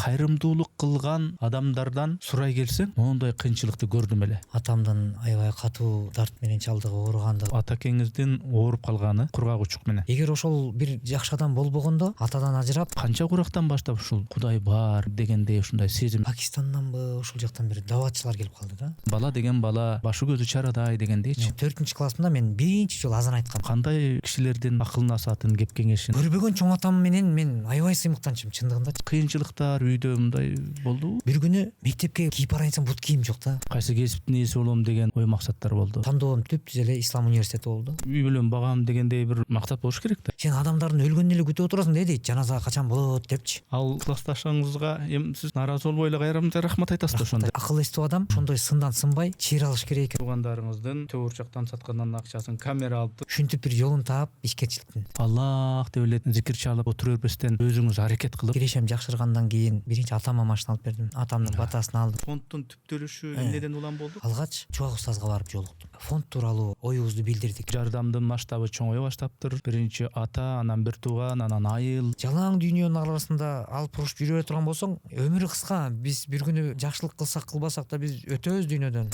кайрымдуулук кылган адамдардан сурай келсең, моундай кыйынчылыкты көрдүм эле. Атамдын аябай катуу дарт менен чалдыгы, ооругандыгы. Атакеңиздин ооруп калганы кургак учук менен. Эгер ошол бир жакшы адам болбогондо, атадан ажырап, Канча курактан баштап ушул Кудай бар дегендей ушундай сезим. Пакистанданбы, ушул жактан бир даватчылар келип калды да. Бала деген бала, башы көзү чарадай дегендейчи. 4-классымда мен биринчи жолу азан айткам. Кандай кишилердин акыл насаатын, кеп кеңешин. Көрбөгөн чоң атам менен мен аябай сыймыктанчым, чындыгында. Кыйынчылыктар үйдө мындай болдубу? Бир күнү мектепке кийип барайынсам бут кийим жок да. Кайсы кесиптин ээси болом деген ой максаттар болду. Тандоом түптүз эле Ислам университети болду. Үй бүлөм багам дегендей бир максат болуш керек да. Сен адамдардын өлгөнүн эле күтүп отурасың да дейт, жаназа качан болот депчи. Ал классташыңызга эми сиз нааразы болбой эле кайрамда рахмат айтасыз да ошондо. Акыл эстүү адам ошондой сындан сынбай чыйра алыш керек экен. Туугандарыңыздын төбурчактан саткандан акчасын камера алып Ушинтип бир жолун таап ишкерчиликтин. Аллах деп эле зикир чалып отура бербестен өзүңүз аракет кылып Кирешем жакшыргандан кийин биринчи атама машина алып бердим. Атамдын батасын алдым. фонддун түптөлүшү эмнеден улам болду? Алгач Чубак устазга барып жолуктум. Фонд тууралуу оюбузду билдирдик. Жардамдын масштабы чоңое баштаптыр. Биринчи ата, анан бир тууган, анан айыл. Жалаң дүйнөнүн арасында алып урушуп жүрө турган болсоң, өмүрү кыска. Биз бир күнү жакшылык кылсак кылбасак да биз өтөбүз дүйнөдөн.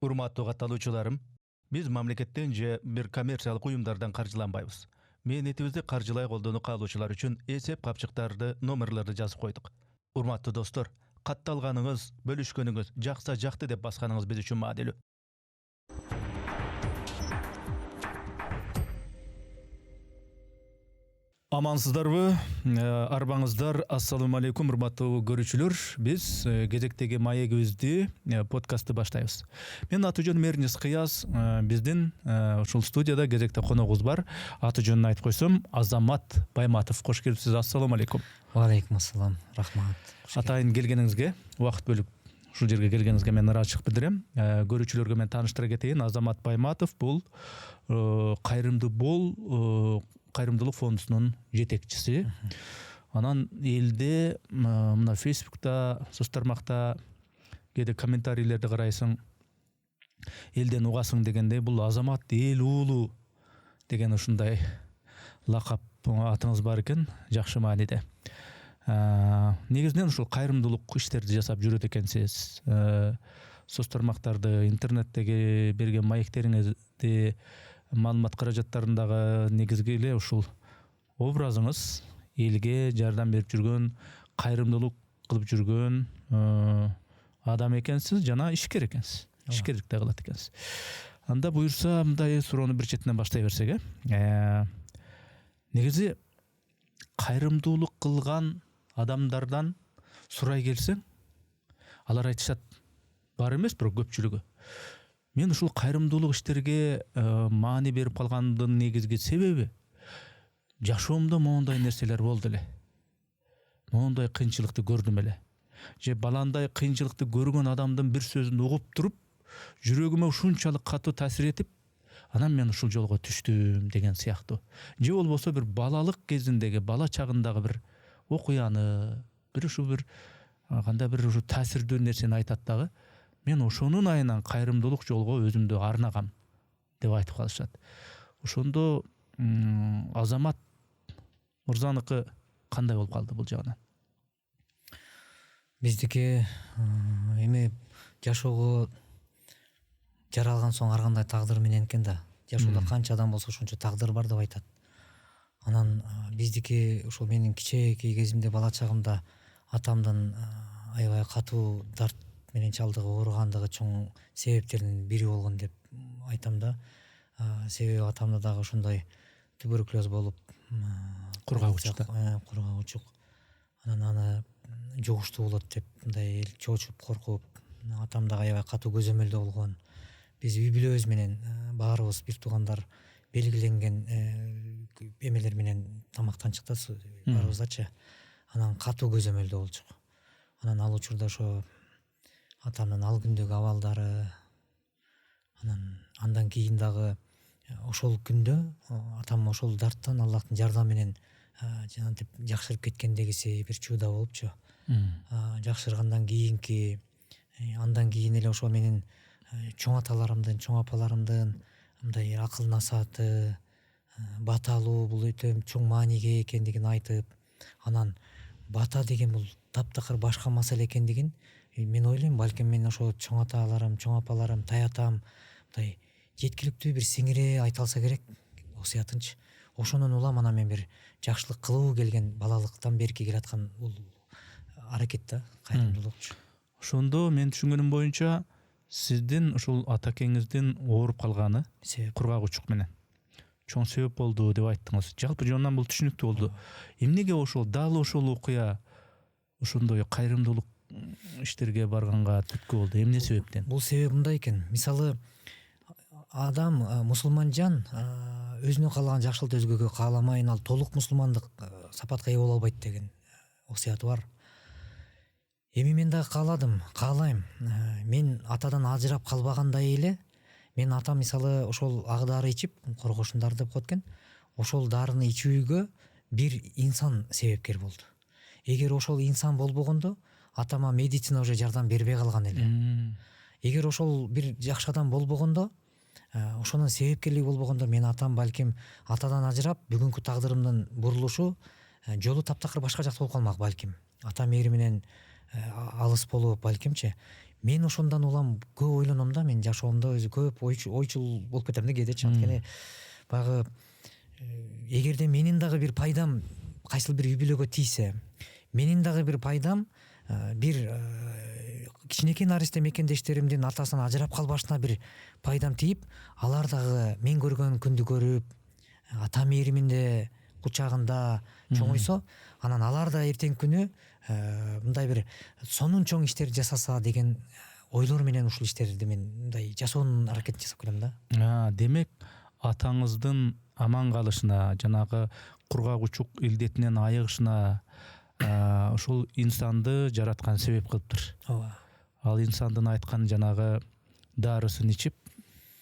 Урматтуу катталуучуларым, биз мамлекеттен же бир коммерциялык уюмдардан каржыланбайбыз. Мээнетибизди каржылай колдонуп калуучулар үчүн эсеп капчыктарды, номерлерди жазып койдук. Урматтуу достор, катталганыңыз, бөлүшкөнүңүз, жакса жакты деп басканыңыз биз үчүн маанилүү. Амансыздарбы? Арбаңыздар. Ассаламу алейкум, урматтуу көрүүчүлөр. Биз кезектеги маегибизди, подкастты баштайбыз. Мен аты жөнүм Эрнис Кыяз. Биздин ушул студияда кезекте коногубуз бар. Аты жөнүн айтып койсом, Азамат Байматов. Кош келипсиз. Ассаламу алейкум. Алейкум ассалам. Рахмат. Атайын келгениңизге, убакыт бөлүп ушул жерге келгениңизге мен ыраазычылык билдирем. Көрүүчүлөргө мен тааныштыра кетейин. Азамат Байматов бул кайрымдуу бол кайрымдуулук фондунун жетекчиси. Анан элде мына Facebook'та, соц тармакта кээде комментарийлерди карайсың. Элден угасың дегендей, бул Азамат эл уулу деген ушундай лакап атыңыз бар экен, жакшы мааниде. Негизинен ушул кайрымдуулук иштерди жасап жүрөт экенсиз. Соц тармактарды, интернеттеги берген маектериңизди, маалымат каражаттарындагы негизги эле ушул образыңыз элге жардам берип жүргөн, кайрымдуулук кылып жүргөн адам экенсиз жана ишкер экенсиз. Ишкерлик да кылат экенсиз. Анда буюрса мындай суроону бир четинен баштай берсек, негизи кайрымдуулук кылган адамдардан сурай келсең, алар айтышат бар эмес, бирок көпчүлүгү. Мен ушул кайрымдуулук иштерге маани берип калгандын негизги себеби жашоомдо моундай нерселер болду эле. Моундай кыйынчылыкты көрдүм эле. Же баландай кыйынчылыкты көргөн адамдын бир сөзүн угуп туруп, жүрөгүмө ушунчалык катуу таасир этип, анан мен ушул жолго түштүм деген сыяктуу. Же болбосо бир балалык кезиндеги, бала чагындагы бир окуяны, бир ушул бир кандай бир ушу таасирдүү нерсени айтат дагы. Мен ошонун айынан кайрымдуулук жолго өзүмдү арнагам деп айтып калышат. Ошондо Азамат мырзаныкы кандай болуп калды бул жагынан? Биздики эми жашоого жаралган соң ар кандай тагдыр менен экен да. Жашоодо канча адам болсо ошончо тагдыр бар деп айтат. Анан биздики ушул менин кичээкей кезимде, бала чагымда атамдын аябай катуу дарт менен чалдыгы, ооругандыгы чоң себептердин бири болгон деп айтам да. Себеби атамда дагы ошондой туберкулез болуп, Кургак учук. Кургак учук. Анан аны жугуштуу болот деп мындай чоочуп, коркуп, атам дагы аябай катуу көзөмөлдө болгон. Биз үй бүлөбүз менен баарыбыз бир туугандар белгиленген эмелер менен тамактанчыктабыз баарыбыздачы. Анан катуу көзөмөлдө болчук. Анан ал учурда ошо атамдын ал күндөгү абалдары, андан кийин дагы ошол күндө атам ошол дарттан Аллахтын жардамы менен жанагынтип жакшырып кеткендегиси бир чудо болупчу. Жакшыргандан кийинки, андан кийин эле ошо менин чоң аталарымдын, чоң апаларымдын мындай акыл насааты, баталуу бул өтө чоң мааниге экендигин айтып, анан бата деген бул таптакыр башка маселе экендигин мен ойлойм, балким мен ошо чоң аталарым, чоң апаларым, таятам мындай жеткиликтүү бир сиңире айта алса керек осуятынчы. Ошонун улам анан мен бир жакшылык кылуу келген балалыктан берки келаткан бул аракет да, кайрымдуулукчу. Ошондо мен түшүнгөнүм боюнча сиздин ушул атакеңиздин ооруп калганы Себеп кургак учук менен чоң себеп болду деп айттыңыз. Жалпы жонунан бул түшүнүктүү болду. Эмнеге ошол дал ошол окуя ошондой кайрымдуулук иштерге барганга түрткү болду? Эмне себептен? бул себеп мындай экен. Мисалы адам мусулман жан өзүнө каалаган жакшылыкты өзгөгө кааламайын, ал толук мусулмандык сапатка ээ боло албайт деген окуяты бар. Эми мен дагы каалайм. Мен атадан ажырап калбагандай эле, мен атам мисалы ошол ак дары ичип, коргошун дары деп коет экен. Ошол дарыны ичүүгө бир инсан себепкер болду. Эгер ошол инсан болбогондо, атама медицина уже жардам бербей калган эле. Эгер ошол бир жакшы адам болбогондо, ошонун себепкерлиги болбогондо, мен атам балким атадан ажырап, бүгүнкү тагдырымдын бурулушу жолу таптакыр башка жакта болуп калмак балким. Ата мээри менен алыс болуп балкимчи. Мен ошондон улам көп ойлоном да, мен жашоомдо өзү көп ойчул болуп кетем да кээдечи. Анткени баягы эгерде менин дагы бир пайдам кайсыл бир үй бүлөгө тийсе, менин дагы бир пайдам бир кичинекей наристе мекендештеримдин атасынан ажырап калбашына бир пайдам тийип, алар дагы мен көргөн күндү көрүп, ата мээриминде кучагында чоңойсо, анан алар да эртеңки күнү мындай бир сонун чоң иштер жасаса деген ойлор менен ушул иштерди мен мындай жасоонун аракетин жасап келем да. Демек атаңыздын аман калышына, жанагы кургак учук илдетинен айыгышына ошол инсанды жараткан себеп кылыптыр. Ооба. Ал инсандын айткан жанагы дарысын ичип,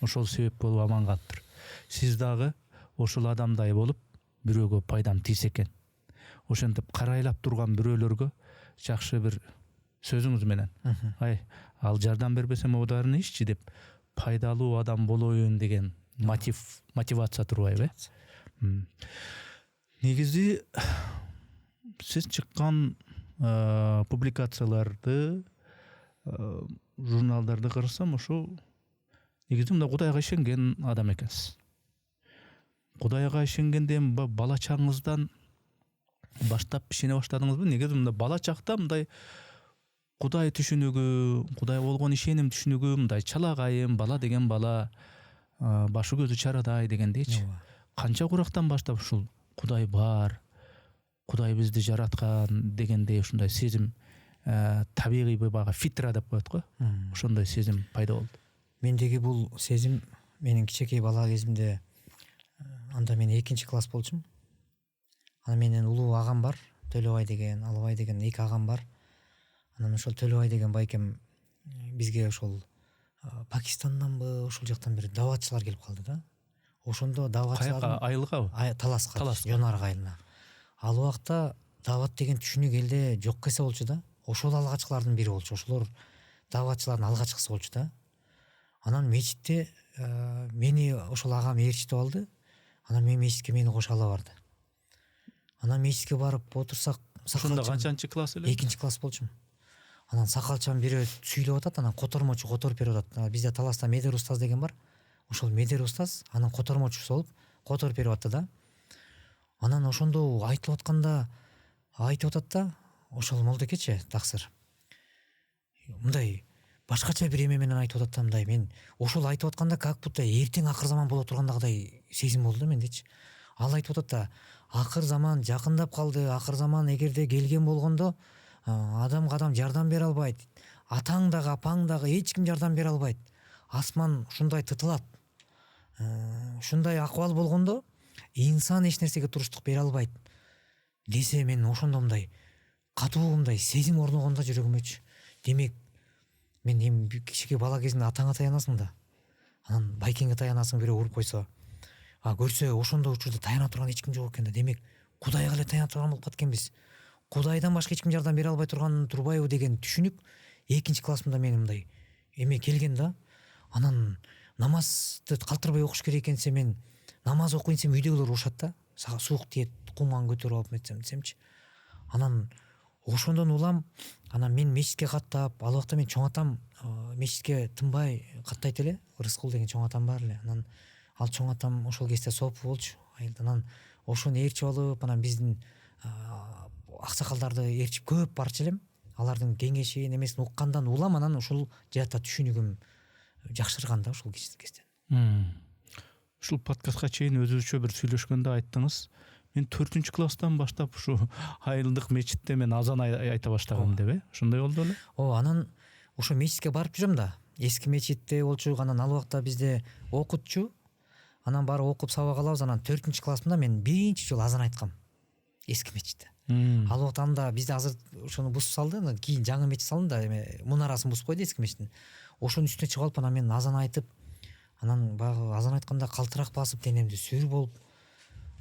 ошол себеп болуп аман калыптыр. Сиз дагы ошол адамдай болуп, бирөөгө пайдам тийсе экен. Ошентип карайлап турган бирөөлөргө жакшы бир сөзүңүз менен, ал жардам бербесе дарыны иччи деп пайдалуу адам болоюн деген мотивация турбайбы? Негизи сиз чыккан публикацияларды, журналдарды карасам, ошо негизи мында Кудайга ишенген адам экенсиз. Кудайга ишенгенден бала чагыңыздан баштап ишене баштадыңызбы? Негизи мында бала чакта мындай Кудай түшүнүгү, Кудай болгон ишеним түшүнүгү, мындай чалагайым, бала деген бала, башы көзү чарадай дегендейчи. Канча курактан баштап ушул Кудай бар, Кудай бизди жараткан дегендей ушундай сезим, табигый баягы фитра деп коет го. Ошондой сезим пайда болду. Мендеги бул сезим менин кичинекей бала кезимде, анда мен 2 класс болчумун. Анан менен улуу агам бар, Төлөбай деген, Алыбай деген 2 агам бар. Анан ошол Төлөбай деген байкем бизге ошол Пакистанданбы, ошол жактан бир даватчылар келип калды да. Ошондо даватчылар Айылгабы? Таласка, Жонарык айылына. Ал убакта дават деген түшүнүк элде жок кесе болчу да. Ошол алгачкылардын бири болчу. Ошолор даватчылардын алгачкысы болчу да. Анан мечитте мени ошол агам ээрчитип алды. Анан мен мечитке мени кошо ала барды. Анан мечитке барып отурсак, ошондо канчанчы класс эле? 2 класс болчумун. Анан сакалчан бирөө сүйлөп атат, анан котормочу которуп берип атат. Бизде Таласта Медер устаз деген бар. Ошол Медер устаз анын котормочусу болуп которуп берип атты да. Анан ошондо айтылып атканда айтып атат да, ошол молдокечи таксыр. Мындай башкача бир эме менен айтып атат да, мындай мен ошол айтып атканда как будто эртең акыр заман боло тургандагыдай сезим болду да мендечи. Ал айтып атат да, акыр заман жакындап калды, акыр заман эгерде келген болгондо адамга адам жардам бере албайт. Атаң дагы, апаң дагы эч ким жардам бере албайт. Асман ушундай тытылат. Ушундай акыбал болгондо инсан эч нерсеге туруштук бере албайт. Десе мен ошондо мындай катуу мындай сезим орногондо жүрөгүмөчү. Демек мен эми кичике бала кезинде атаңа таянасың да. Анан байкеңге таянасың, бирөө уруп койсо. Көрсө ошондо учурда таяна турган эч ким жок экен да. Демек Кудайга эле таяна турган болуп кеткенбиз. Кудайдан башка эч ким жардам бере албай турган турбайбы деген түшүнүк 2 классымда менин мындай эме келген да. Анан намазды калтырбай окуш керек экенсе мен намаз окуйын десем үйдөгүлөр урушат да, сага суук тиет, кумган көтөрүп алып метсем десемчи. Анан ошондон улам, анан мен мечитке каттап, ал убакта мен чоң атам мечитке тынбай каттайт эле, Рыскул деген чоң атам бар эле. Анан ал чоң атам ошол кезде сопу болчу айылда. Анан ошону ээрчип алып, анан биздин аксакалдарды ээрчип көп барчу элем. Алардын кеңеши немесин уккандан улам анан ушул жаатта түшүнүгүм жакшырган да ушул кезден. Ушул подкастка чейин өзүбүзчө бир сүйлөшкөндө айттыңыз, мен 4-класстан баштап ушу айылдык мечитте мен азан айта баштагам деп, ошондой болду беле? Анан ошо мечитке барып жүрөм да. Эски мечитте болчу, анан ал убакта бизде окутчу. Анан барып окуп сабак алабыз. Анан 4-классымда мен биринчи жолу азан айткам эски мечитте. Ал убакта анда бизде азыр ошону бусуп салды, кийин жаңы мечит салынды да, эме мунарасын бусуп койду эски мечиттин. Ошонун үстүнө чыгып алып, анан мен азан айтып, анан баягы азан айтканда калтырак басып, денемди сүйүр болуп,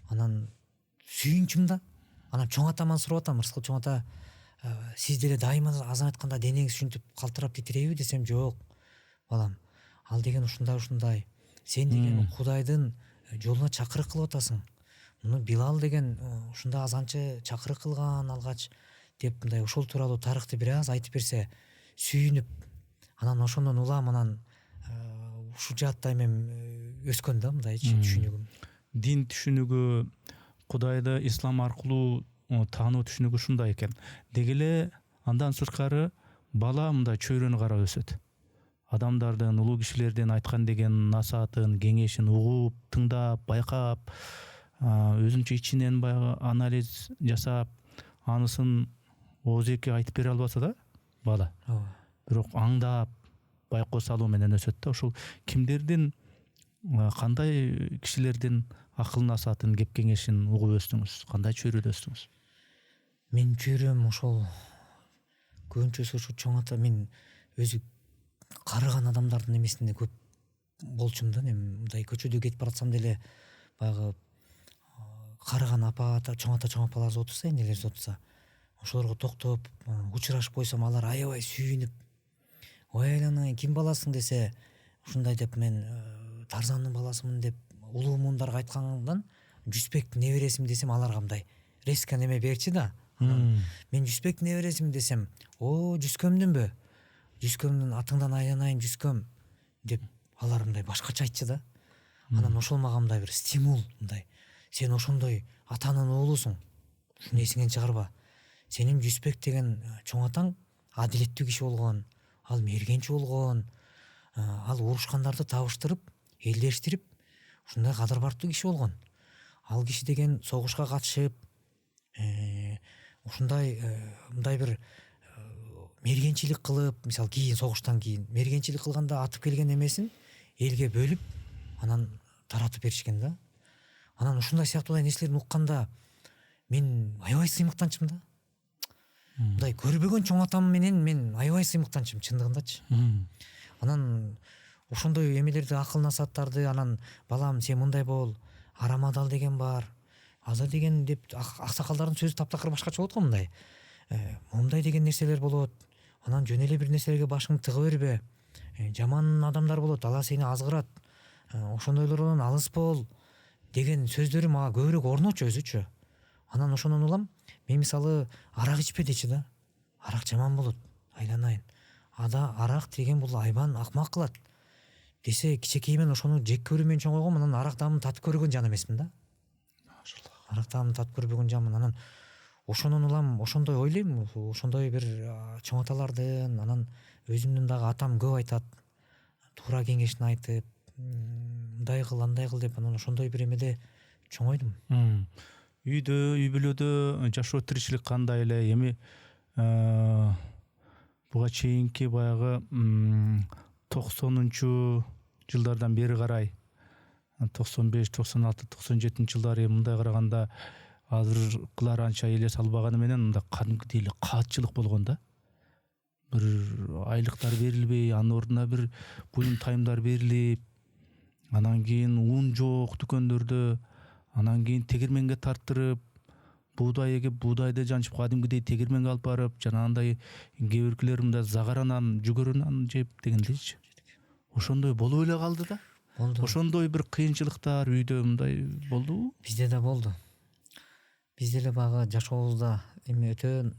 анан сүйүнчүм да. Анан чоң атаман сурап атам, Рыскул чоң ата, сиз деле дайыма азан айтканда денеңиз ушинтип калтырап титирейби десем, жок балам, ал деген ушундай, сен деген Кудайдын жолуна чакырык кылып атасың. Муну Билал деген ушундай азанчы чакырык кылган алгач деп, мындай ошол тууралуу тарыхты бир аз айтып берсе, сүйүнүп, анан ошондон улам анан ушул жаатта эми өскөн да, мындайчы түшүнүгүм. Дин түшүнүгү, Кудайды ислам аркылуу таануу түшүнүгү ушундай экен. Деги эле андан сырткары бала мындай чөйрөнү карап өсөт. Адамдардын, улуу кишилердин айткан деген насаатын, кеңешин угуп, тыңдап, байкап, өзүнчө ичинен баягы анализ жасап, анысын оозеки айтып бере албаса да бала. Бирок аңдап, байкоо салуу менен өсөт да. Ошол кимдердин, кандай кишилердин акыл насаатын, кеп кеңешин угуп өстүңүз? Кандай чөйрөдө өстүңүз? Мен чөйрөм ошол көбүнчөсү ушу чоң ата, мен өзү карыган адамдардын эмесинде көп болчумун да. Мен мындай көчөдө кетип баратсам деле баягы карыган апа, чоң апаларыбыз отурса, энелерибиз отурса, ошолорго токтоп учурашып койсом, алар аябай сүйүнүп, ой айланайын, ким баласың десе, ушундай деп, мен Тарзандын баласымын деп улуу муундарга айткандан, Жүзбектин небересимин десем, аларга мындай резко неме берчи да. Мен Жүзбектин небересимин десем, Жүзкөмдүнбү? Жүзкөмдүн атыңдан айланайын Жүзкөм деп алар мындай башкача айтчы да. Анан ошол мага мындай бир стимул, мындай, сен ошондой атанын уулусуң, шуну эсиңен чыгарба. Сенин Жүзбек деген чоң атаң адилеттүү киши болгон, ал мергенчи болгон, ал урушкандарды табыштырып, элдештирип, ушундай кадыр бартуу киши болгон. Ал киши деген согушка катышып, ушундай мындай бир мергенчилик кылып, мисалы кийин согуштан кийин мергенчилик кылганда атып келген эмесин элге бөлүп, анан таратып беришкен да. Анан ушундай сыяктуу нерселерди укканда мен аябай сыймыктанчым да. Мындай көрбөгөн чоң атам менен мен аябай сыймыктанчым чындыгындачы. Анан ошондой эмелерди, акыл насааттарды, анан балам сен мындай бол, арамадал деген бар, азыр деген деп аксакалдардын сөзү таптакыр башкача болот го, мындай. Мындай деген нерселер болот. Анан жөн эле бир нерселерге башыңды тыга бербе. Жаман адамдар болот, алар сени азгырат. Ошондойлордон алыс бол деген сөздөрү мага көбүрөөк орночу өзүчө. Анан ошондон улам мен мисалы арак ичпе дечи да. Арак жаман болот, айланайын. Арак деген бул айбан акмак кылат десе, кичекейимен ошону жек көрүүмөн чоңойгом. Анан арак даамын татып көргөн жан эмесмин да. Арак даамын татып көрбөгөн жанмын. Анан ошонун улам ошондой ойлойм, ошондой бир чоң аталардын, анан өзүмдүн дагы атам көп айтат, туура кеңешин айтып, мындай кыл, андай кыл деп, анан ошондой бир эмеде чоңойдум. Үйдө, үй бүлөдө жашоо тиричилик кандай эле? Эми буга чейинки баягы 90 жылдардан бери карай, 95, 96, 97 жылдары мындай караганда азыркылар анча элес албаганы менен мында кадимкидей эле каатчылык болгон да. Бир айлыктар берилбей, анын ордуна бир буюм тайымдар берилип, анан кийин ун жок дүкөндөрдө, анан кийин тегерменге тарттырып, буудай эгип, буудайды жанчып, кадимкидей тегерменге алып барып, жанагындай кээ биркилер мындай загаранан, жүгөрүнан жеп дегендейчи. Ошондой болуп эле калды да. болду. Ошондой бир кыйынчылыктар үйдө мындай болдубу? Бизде да болду. Бизде эле багы жашообузда эми өтө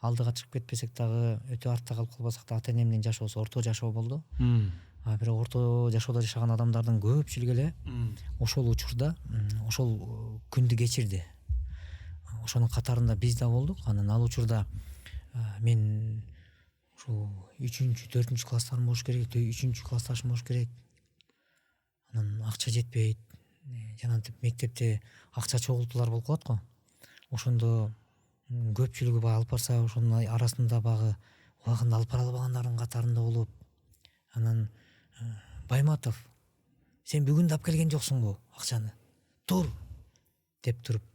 алдыга чыгып кетпесек дагы, өтө артта калып калбасак да ата эне менен жашообуз орто жашоо болду. Бирок орто жашоодо жашаган адамдардын көпчүлүгү эле ошол учурда ошол күндү кечирди. Ошонун катарында биз да болдук. Анан ал учурда мен ушул 3-4 класстарым болуш керек, 3 классташым болуш керек. Анан акча жетпейт. Жанагынтип мектепте акча чогултуулар болуп калат го. Ошондо көпчүлүгү алып барса, ошонун арасында багы убагында алып бара албагандардын катарында болуп, анан Байматов, сен бүгүн да алып келген жоксуңбу акчаны? Тур деп туруп,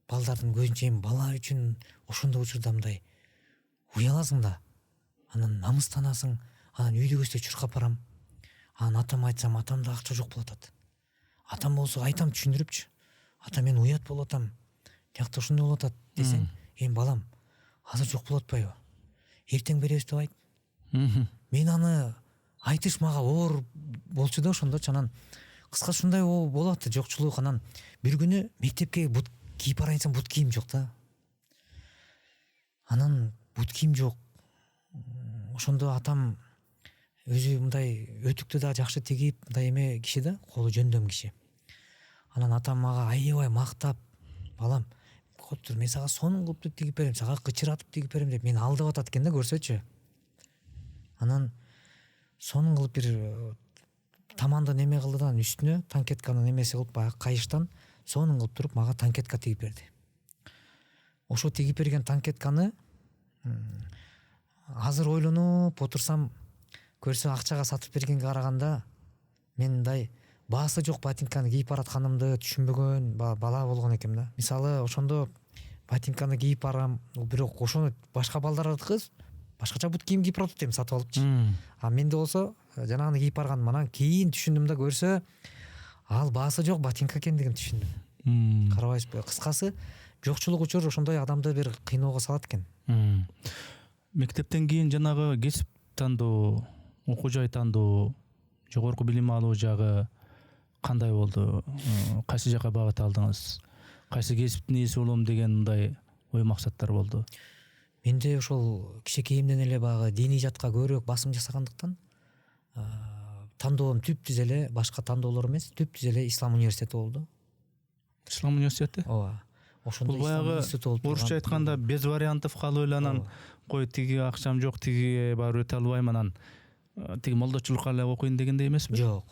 балдардын көзүнчө бала үчүн ошондо учурда мындай уяласың да, анан намыстанасың, анан үйдө көзсө чуркап барам. Анан атама айтсам, атамда акча жок болуп атат. Атам болсо айтам, түшүндүрүпчү. Ата мен уят болуп атам. Тиякта ушундай болуп атат десең, балам, азыр жок болуп атпайбы? Эртең беребиз деп айт. Мен аны айтыш мага оор болчу да ошондочу. Анан кыскасы ушундай болуп атты жокчулук. Анан бир күнү мектепке бут кийип барайын десем, бут кийим жок да. Анан бут кийим жок. Ошондо атам өзү мындай өтүктү да жакшы тигип, мындай эме киши да, колу жөндөм киши. Анан атам мага аябай мактап, балам, коптур, мен сага сонун кылып тигип берем, сага кычыратып тигип берем деп мени алдап атат экен да, көрсөчү. Анан сонун кылып бир таманды неме кылды да, үстүнө танкетканын немеси кылып, баягы кайыштан сонун кылып туруп мага танкетка тигип берди. Ошо тигип берген танкетканы азыр ойлонуп отурсам, көрсө акчага сатып бергенге караганда, мен мындай баасы жок ботинканы кийип баратканымды түшүнбөгөн бала болгон экем да. Мисалы, ошондо ботинканы кийип барам, бирок ошону башка балдардыкы башкача бут кийим кийип барып атат, сатып алыпчы. А менде болсо жанагыны кийип барган, анан кийин түшүндүм да, көрсө ал баасы жок ботинка экендигин түшүндүм. Карабайсызбы? Кыскасы, жокчулук учур ошондой адамды бир кыйноого салат экен. Мектептен кийин жанагы кесип тандоо, окуу жай тандоо, жогорку билим алуу жагы кандай болду? Кайсы жака багыт алдыңыз? Кайсы кесиптин ээси болом деген мындай ой максаттар болду? Менде ошол кичинекейимден эле багы диний жатка көбүрөөк басым жасагандыктан тандоом түптүз эле башка тандоолор эмес, түптүз эле Ислам университети болду. Ислам университети? Ооба. Ошондо бул баягы орусча айтканда без вариантов калып эле, анан кой тиги акчам жок, тигиге барып өтө албайм, анан тиги молдочулукка эле окуйн дегендей эмеспи? Жок.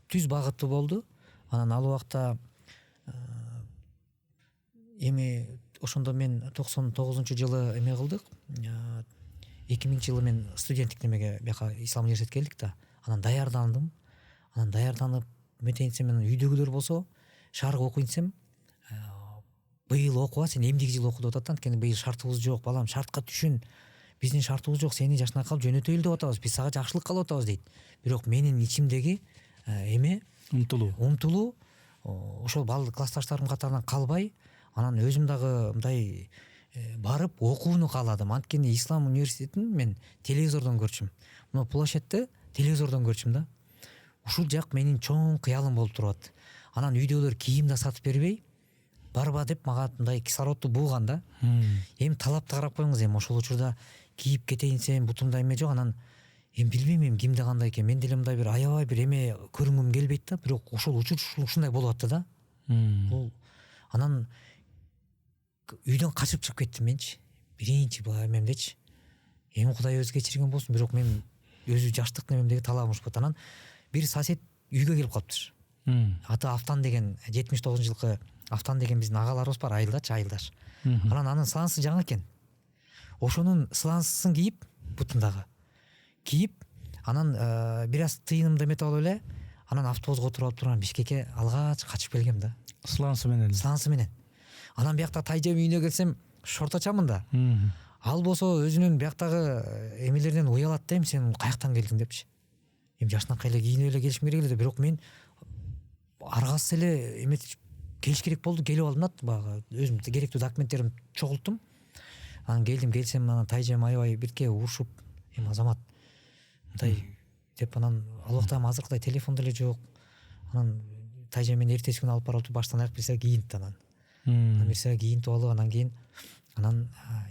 Түз багыты болду. Анан ал убакта эми ошондо мен 99-жылы эме кылдык. 2000-жылы мен студенттик немеге бияка Ислам университетке келдик да. Анан даярдандым. Анан даярданып метейинсем, мен үйдөгүлөр болсо шарк окуйн десем, быйыл окуба, сен эмдиги жыл оку деп атат. Анткени быйыл шартыбыз жок, балам, шартка түшүн. Биздин шартыбыз жок, сени жашына калып жөнөтөйлү деп атабыз. Биз сага жакшылык кылып атабыз дейт. Бирок менин ичимдеги эме умтулуу ошол классташтарым катарынан калбай, анан өзүм дагы мындай барып окууну кааладым. Анткени Ислам университетин мен телевизордон көрчүм. Мына площадьты телевизордон көрчүм да. Ушул жак менин чоң кыялым болуп турат. Анан үйдөгүлөр кийим да сатып бербей, барба деп мага мындай кислородду бууган да. Эми талапты карап коюңуз, эми ошол учурда кийип кетейин десем, бутумда эме жок. Анан билбейм кимде кандай экен. Мен деле мындай бир аябай бир эме көрүнгүм келбейт да, бирок ошол учур ушундай болуп атты да. Бул анан үйдөн качып чыгып кеттим менчи. Биринчи эмемдечи. Эми Кудай өзү кечирген болсун, бирок мен өзү жаштык немемдеги талабым ушпут. Анан бир сосед үйгө келип калыптыр. Аты Автан деген, 79-жылкы Автан деген биздин агаларыбыз бар, айылдаш. Анан анын слансы жаңы экен. Ошонун слансысын кийип, бутундагы кийип, анан бир аз тыйынымды эметип алып эле, анан автобуска отуруп алып турган Бишкекке алгач качып келгем да. Слансы менен. Анан биякта Тайжем үйүнө келсем, шорточамын да. Ал болсо өзүнүн бияктагы эмелеринен уялат да, сен каяктан келдиң депчи. Жашынакай эле кийинип эле келишим керек эле, бирок мен аргасыз эле эметип келиш керек болду, келип алдым да, баягы өзүм керектүү документтеримди чогулттум. Анан келсем, анан Тайжем аябай бирке урушуп, Азамат мындай деп, анан ал убакта азыркыдай телефон деле жок. анан тайжа мени эртеси күнү алып барып баштан аяк бирсе кийинтти анан бирсе кийинтип алып анан кийин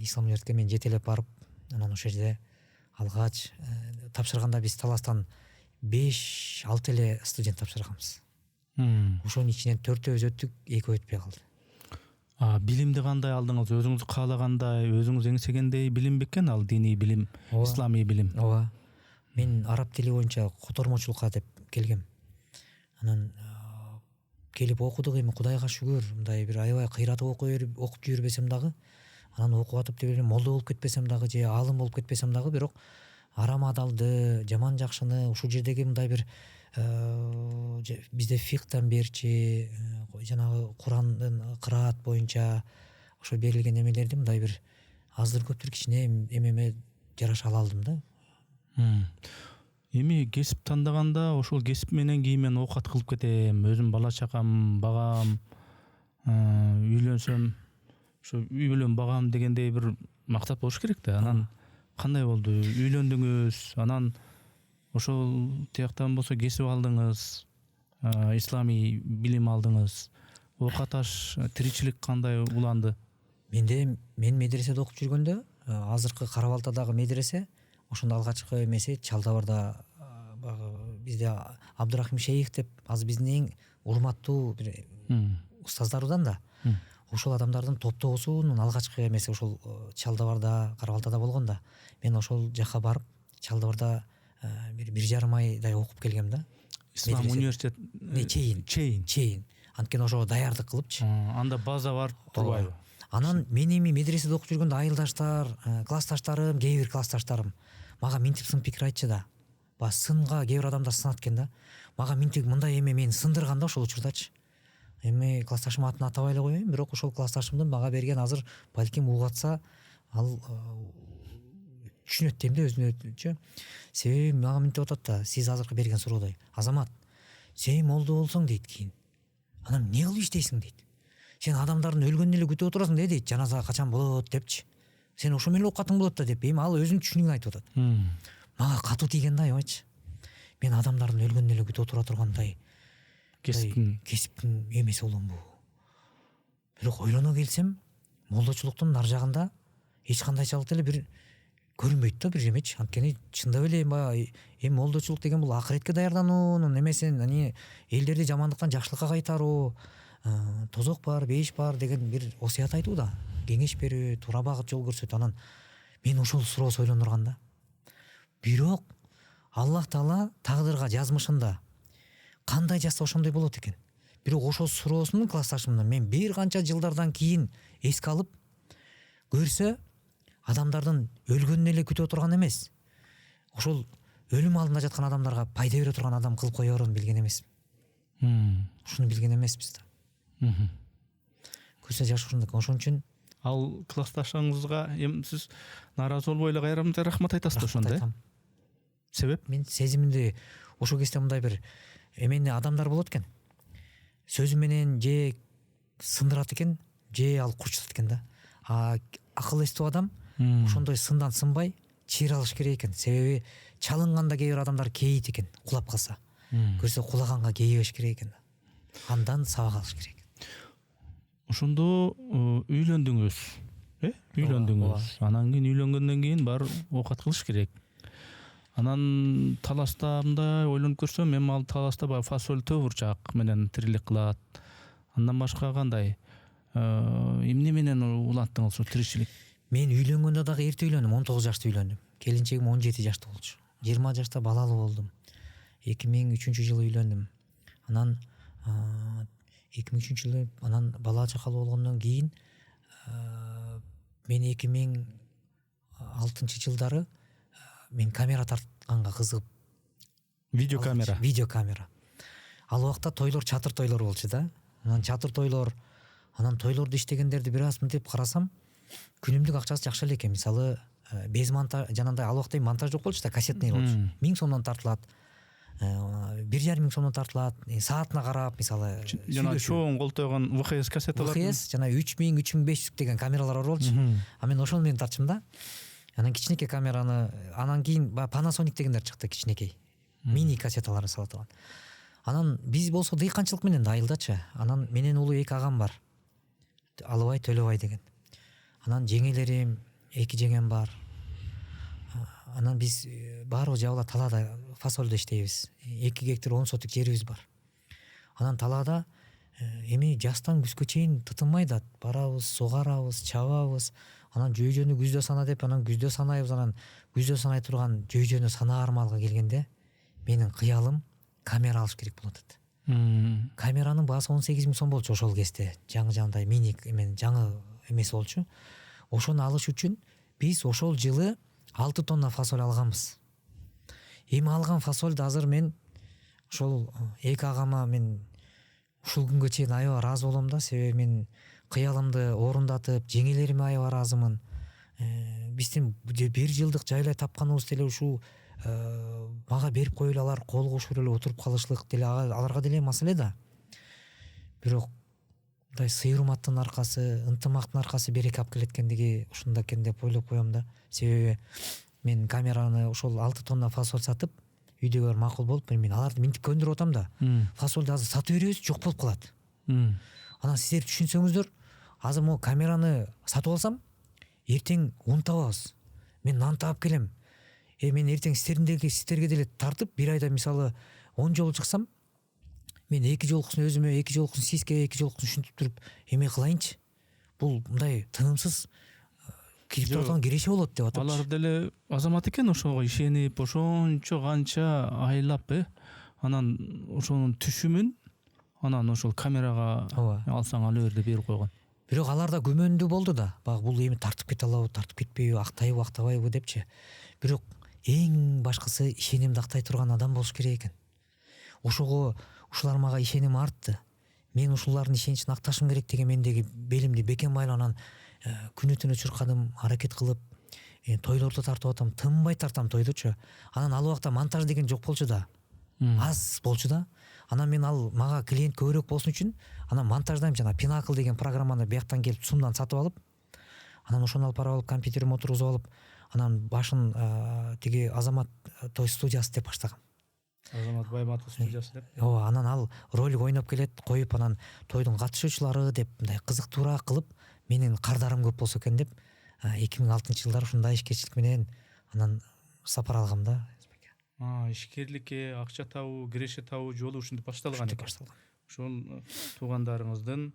ислам университетке мен жетелеп барып анан ошол жерде алгач тапшырганда биз таластан 5-6 эле студент тапшырганбыз. Ошонун ичинен 4-өбүз өттүк, 2 өтпөй калды. Билимди кандай алдыңыз? Өзүңүз каалагандай, өзүңүз эңсегендей билим бекен ал диний билим, исламий билим? Ооба. Мен араб тили боюнча котормочулукка деп келгем. Анан келип окудук, эми Кудайга шүгүр, мындай бир аябай кыйратып окуп жүрбесем дагы, анан окуп атып деп эле молдо болуп кетпесем дагы же аалым болуп кетпесем дагы, бирок арам адалды, жаман жакшыны ушул жердеги мындай бир бизде фиктан берчи, жанагы Курандын кыраат боюнча ошо берилген эмелерди мындай бир аздыр көптүр кичине эмеме жараша ала алдым да. Эми кесип тандаганда ошол кесип менен кийин мен оокат кылып кетем, өзүм бала чакам багам, үйлөнсөм ошо үй бүлөм багам дегендей бир мактап болуш керек да. Анан кандай болду? Үйлөндүңүз, анан ошол тияктан болсо кесип алдыңыз, исламий билим алдыңыз. Оокат аш, тиричилик кандай уланды? Мен медреседе окуп жүргөндө, азыркы Кара Балтадагы медресе, ошондо алгачкы эмеси Чалдабарда бизде Абдурахим Шейх деп, азыр биздин эң урматтуу бир устаздарыбыздан да. Ошол адамдардын топтобосунун алгачкы эмеси ошол Чалдабарда, Кара Балтада болгон да. Мен ошол жака барып, Чалдабарда 1,5 айдай окуп келгем да. Ислам университет чейин. Анткени ошого даярдык кылыпчы. Анда база бар турбайбы? Анан мен эми медреседе окуп жүргөндө айылдаштар, классташтарым, кээ бир классташтарым мага минтип сын пикир айтчы да. Сынга кээ бир адамдар сынат экен да. Мага минтип мындай эме мени сындырган да ошол учурдачы. Эми классташым атын атабай эле коеюн, бирок ошол классташымдын мага берген азыр балким угатса ал түшүнөт дейм да өзүнөчү. Себеби мага минтип атат да, сиз азыркы берген суроодой. Азамат, сен молдо болсоң дейт кийин. Анан эмне кылып иштейсиң дейт. Сен адамдардын өлгөнүн эле күтүп отурасың да дейт, жаназа качан болот депчи. Сен ошо менен окуатың болот да деп, эми ал өзүнүн түшүнүгүн айтып атат. Мага катуу тийген да, аябайчы. Мен адамдардын өлгөнүн эле күтүп отура тургандай кесиптин эмеси болом бу. Бирок ойлоно келсем, молдочулуктун нар жагында эч кандайчалык деле бир көрүнбөйт да бир эмечи. Анткени чындап эле эми молдочулук деген бул акыретке даярдануунун эмесин, элдерди жамандыктан жакшылыкка кайтаруу, тозок бар, бейиш бар деген бир осуят айтуу да. Кеңеш берүү, туура багыт жол көрсөтүү. Анан мен ошол суроо ойлондурган да. Бирок Аллах Таала тагдырга жазмышында кандай жазса ошондой болот экен. Бирок ошол суроосун классташымдан мен бир канча жылдардан кийин эске алып көрсө, адамдардын өлгөнүн эле күтүп отурган эмес, ошол өлүм алдында жаткан адамдарга пайда бере турган адам кылып кое берүүнү билген эмес. Ушуну билген эмеспиз да. Көрсө жаш ушундук. Ошон үчүн ал классташыңызга эми сиз нааразы болбой эле кайра рахмат айтасыз да ошондо, Себеп? Мен сезимимди ошол кезде мындай бир эмени адамдар болот экен. Сөзү менен же сындырат экен, же ал курчатат экен да. Акыл эстүү адам ошондой сындан сынбай чыйыр алыш керек экен. Себеби чалынганда кээ бир адамдар кейит экен, кулап калса. Көрсө кулаганга кейибеш керек экен да. Андан сабак алыш керек. Ошондо үйлөндүңүз, үйлөндүңүз. Анан кийин үйлөнгөндөн кийин бар оокат кылыш керек. Анан таласта мындай ойлонуп көрсөм, эми ал таласта баягы фасоль төбурчак менен тирилик кылат. Андан башка кандай эмне менен уланттыңыз ошо тиричилик? Мен үйлөнгөндө дагы эрте үйлөндүм, 19 жашта үйлөндүм. Келинчегим 17 жашта болчу. 20 жашта балалуу болдум. 2003-жылы үйлөндүм. Анан 2003-жылы анан бала чакалуу болгондон кийин мен 2006-жылдары мен камера тартканга кызыгып, видеокамера. Ал убакта тойлор чатыр тойлор болчу да. Анан чатыр тойлор, анан тойлорду иштегендерди бир аз мынтип карасам, күнүмдүк акчасы жакшы эле экен. Мисалы, без монтаж, жанагындай ал убакта монтаж жок болчу да, кассетный болчу. 1000 сомдон тартылат. 1,5 сомдон тартылат. Саатына карап, мисалы, жана чоң колтойгон ВХС кассеталар. ВХС жана 3000, 3500 деген камералар бар болчу. А мен ошол менен тартчым да. Анан кичинекей камераны, анан кийин Panasonic дегендер чыкты, кичинекей. Мини кассеталарды салат алган. Анан биз болсо дыйканчылык менен да айылдачы. Анан менен улуу 2 агам бар. Алыбай, Төлөбай деген. Анан жеңелерим, 2 жеңем бар. Анан биз баарыбыз жабыла талаада фасолдо иштейбиз. 2 гектар 10 соток жерибиз бар. Анан талаада эми жастан күзгө чейин тытынмай да барабыз, сугарабыз, чабабыз. Анан жөйжөнү күздө сана деп, анан күздө санайбыз. Анан күздө санай турган жөйжөнү санаар маалга келгенде менин кыялым камера алыш керек болуп атат. Камеранын баасы 18 000 сом болчу ошол кезде. Жаңы миник эмен жаңы эмеси болчу. Ошону алыш үчүн биз ошол жылы 6 тонна фасоль алганбыз. Эми алган фасольду азыр мен ошол 2 агама мен ушул күнгө чейин аябай ыраазы болом да, себеби мен кыялымды орундатып, жеңелериме аябай ыраазымын. Биздин 1 жылдык жайлай тапканыбыз деле ушул мага берип коюп эле алар кол кошуп эле отуруп калышлык деле аларга деле маселе да. Бирок мындай сый-урматтын аркасы, ынтымактын аркасы береке алып келеткендиги ушунда экен деп ойлоп коем да. Себеби мен камераны ошол 6 тонна фасоль сатып, үйдөгөр макул болуп, мен аларды минтип көндүрүп атам да. Фасольду азыр сатып беребиз, жок болуп калат. Анан сиздер түшүнсөңүздөр, азыр могу камераны сатып алсам, эртең un табабыз. Мен нан таап келем. Мен эртең сиздерге деле тартып, 1 айда мисалы 10 жолу чыксам, мен 2 жолкусун өзүмө, 2 жолкусун сизге, 2 жолкусун ушинтип туруп эме кылайынчы. Бул мындай тынымсыз кирип турган киреше болот деп атат. Алар деле азамат экен, ошого ишенип, ошончо канча айлап, анан ошонун түшүмүн анан ошол камерага алсаң ала бер деп берип койгон. Бирок алар да күмөндүү болду да. Бак бул эми тартып кете алабы, тартып кетпейби, актайбы, актабайбы депчи. Бирок эң башкысы ишенимди актай турган адам болуш керек экен. Ошого ушулар мага ишеним артты. Мен ушулардын ишеничин акташым керек деген мендеги белимди бекем байлап анан күнү түнү чуркадым, аракет кылып, тойлорду тартып атам, тынбай тартам тойдучу. Анан ал убакта монтаж деген жок болчу да. Аз болчу да. Анан мен мага клиент көбүрөөк болсун үчүн анан монтаждайм, жана Pinnacle деген программаны бияктан келип сумдан сатып алып, анан ошону алып барып компьютериме отургузуп алып, анан башын тиги Азамат той студиясы деп баштагам. Азамат Байматов студиясы деп. Ооба, анан ал ролик ойноп келет, коюп анан тойдун катышуучулары деп мындай кызыктуураак кылып, менин кардарым көп болсо экен деп 2006-жылдары ушундай ишкерчилик менен анан сапар алгам да. Ишкерликке акча табуу, киреше табуу жолу ушинтип башталган экен. Ошол туугандарыңыздын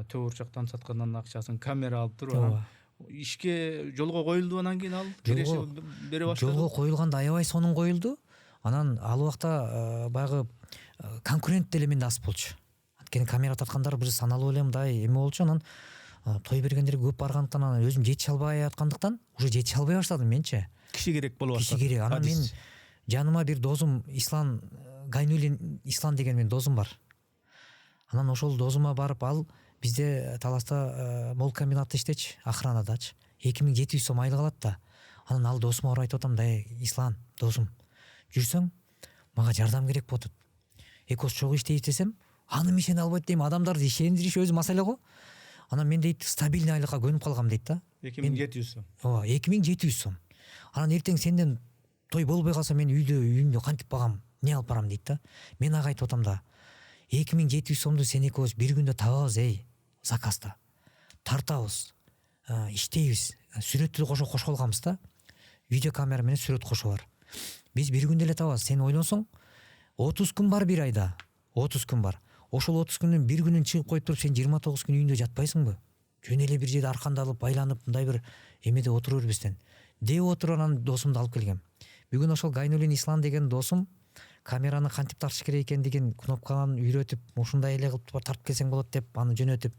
төбөрчактан саткандан акчасын камера алып туруп, ишке жолго коюлду, анан кийин ал киреше бере баштады. Жолго коюлганда аябай сонун коюлду. Анан ал убакта баягы конкурент деле менде аз болчу. Анткени камера тарткандар бир саналуу эле мындай эме болчу. Анан той бергендер көп баргандыктан, анан өзүм жетише албай аткандыктан, уже жетише албай баштадым менчи. Киши керек болуп баштады. Киши керек. Анан мен жаныма бир досум Ислан Гайнуллин Ислан деген менин досум бар. Анан ошол досума барып, ал бизде Таласта мол комбинатта иштечи, охранадачы. 2700 сом айлык алат да. Анан ал досума барып айтып атам, да Ислан, досум, жүрсөң, мага жардам керек болот. Экос чогуу иштейт десем, аны ишене албайт дейм, адамдарды ишендириш өзү маселе го. Анан мен дейт, стабильный айлыкка көнүп калгам дейт да. 2700 сом. Ооба, 2700 сом. Анан эртең сенден той болбой калса, мен үйүмдө кантип багам, не алып барам дейт да. Мен ага айтып атам да, 2700 сомду сен экөөбүз бир күндө табабыз, заказда. Тартабыз, иштейбиз, сүрөттү кошо алганбыз да. Видео камера менен сүрөт кошо бар. Биз бир күндө эле табабыз. Сен ойлонсоң, 30 күн бар бир айда. 30 күн бар. Ошол 30 күндүн бир күнүн чыгып коюп туруп, сен 29 күн үйүндө жатпайсыңбы? Жөн эле бир жерде аркандалып, байланып, мындай бир эмеде отура бербестен. Деп отуруп анан досумду алып келгем. Бүгүн ошол Гайнуллин Ислам деген досум камераны кантип тартыш керек экендигин кнопканы үйрөтүп, ушундай эле кылып тартып келсең болот деп аны жөнөтүп,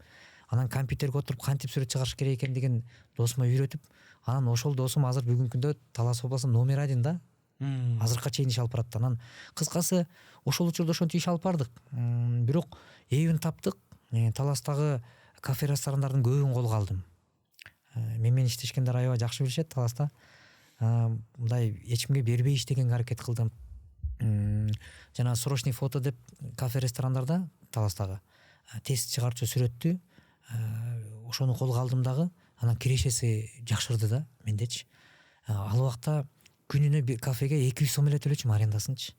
анан компьютерге отуруп кантип сүрөт чыгарыш керек экендигин досума үйрөтүп, анан ошол досум азыр бүгүнкү күндө Талас областынын номер 1 да. Азыркыга чейин иш алып барат. Анан кыскасы ошол учурда ошентип иш алып бардык. Бирок эбин таптык. Таластагы кафе ресторандардын көбүн колго алдым. Мен менен иштешкендер аябай жакшы билишет Таласта. Мындай эч кимге бербей иштегенге аракет кылдым. Жана срочный фото деп кафе ресторандарда Таластагы тест чыгарчу сүрөттү ошону колго алдым дагы. Анан кирешеси жакшырды да мендечи. Ал убакта күнүнө бир кафеге 200 сом эле төлөчүм арендасынчы.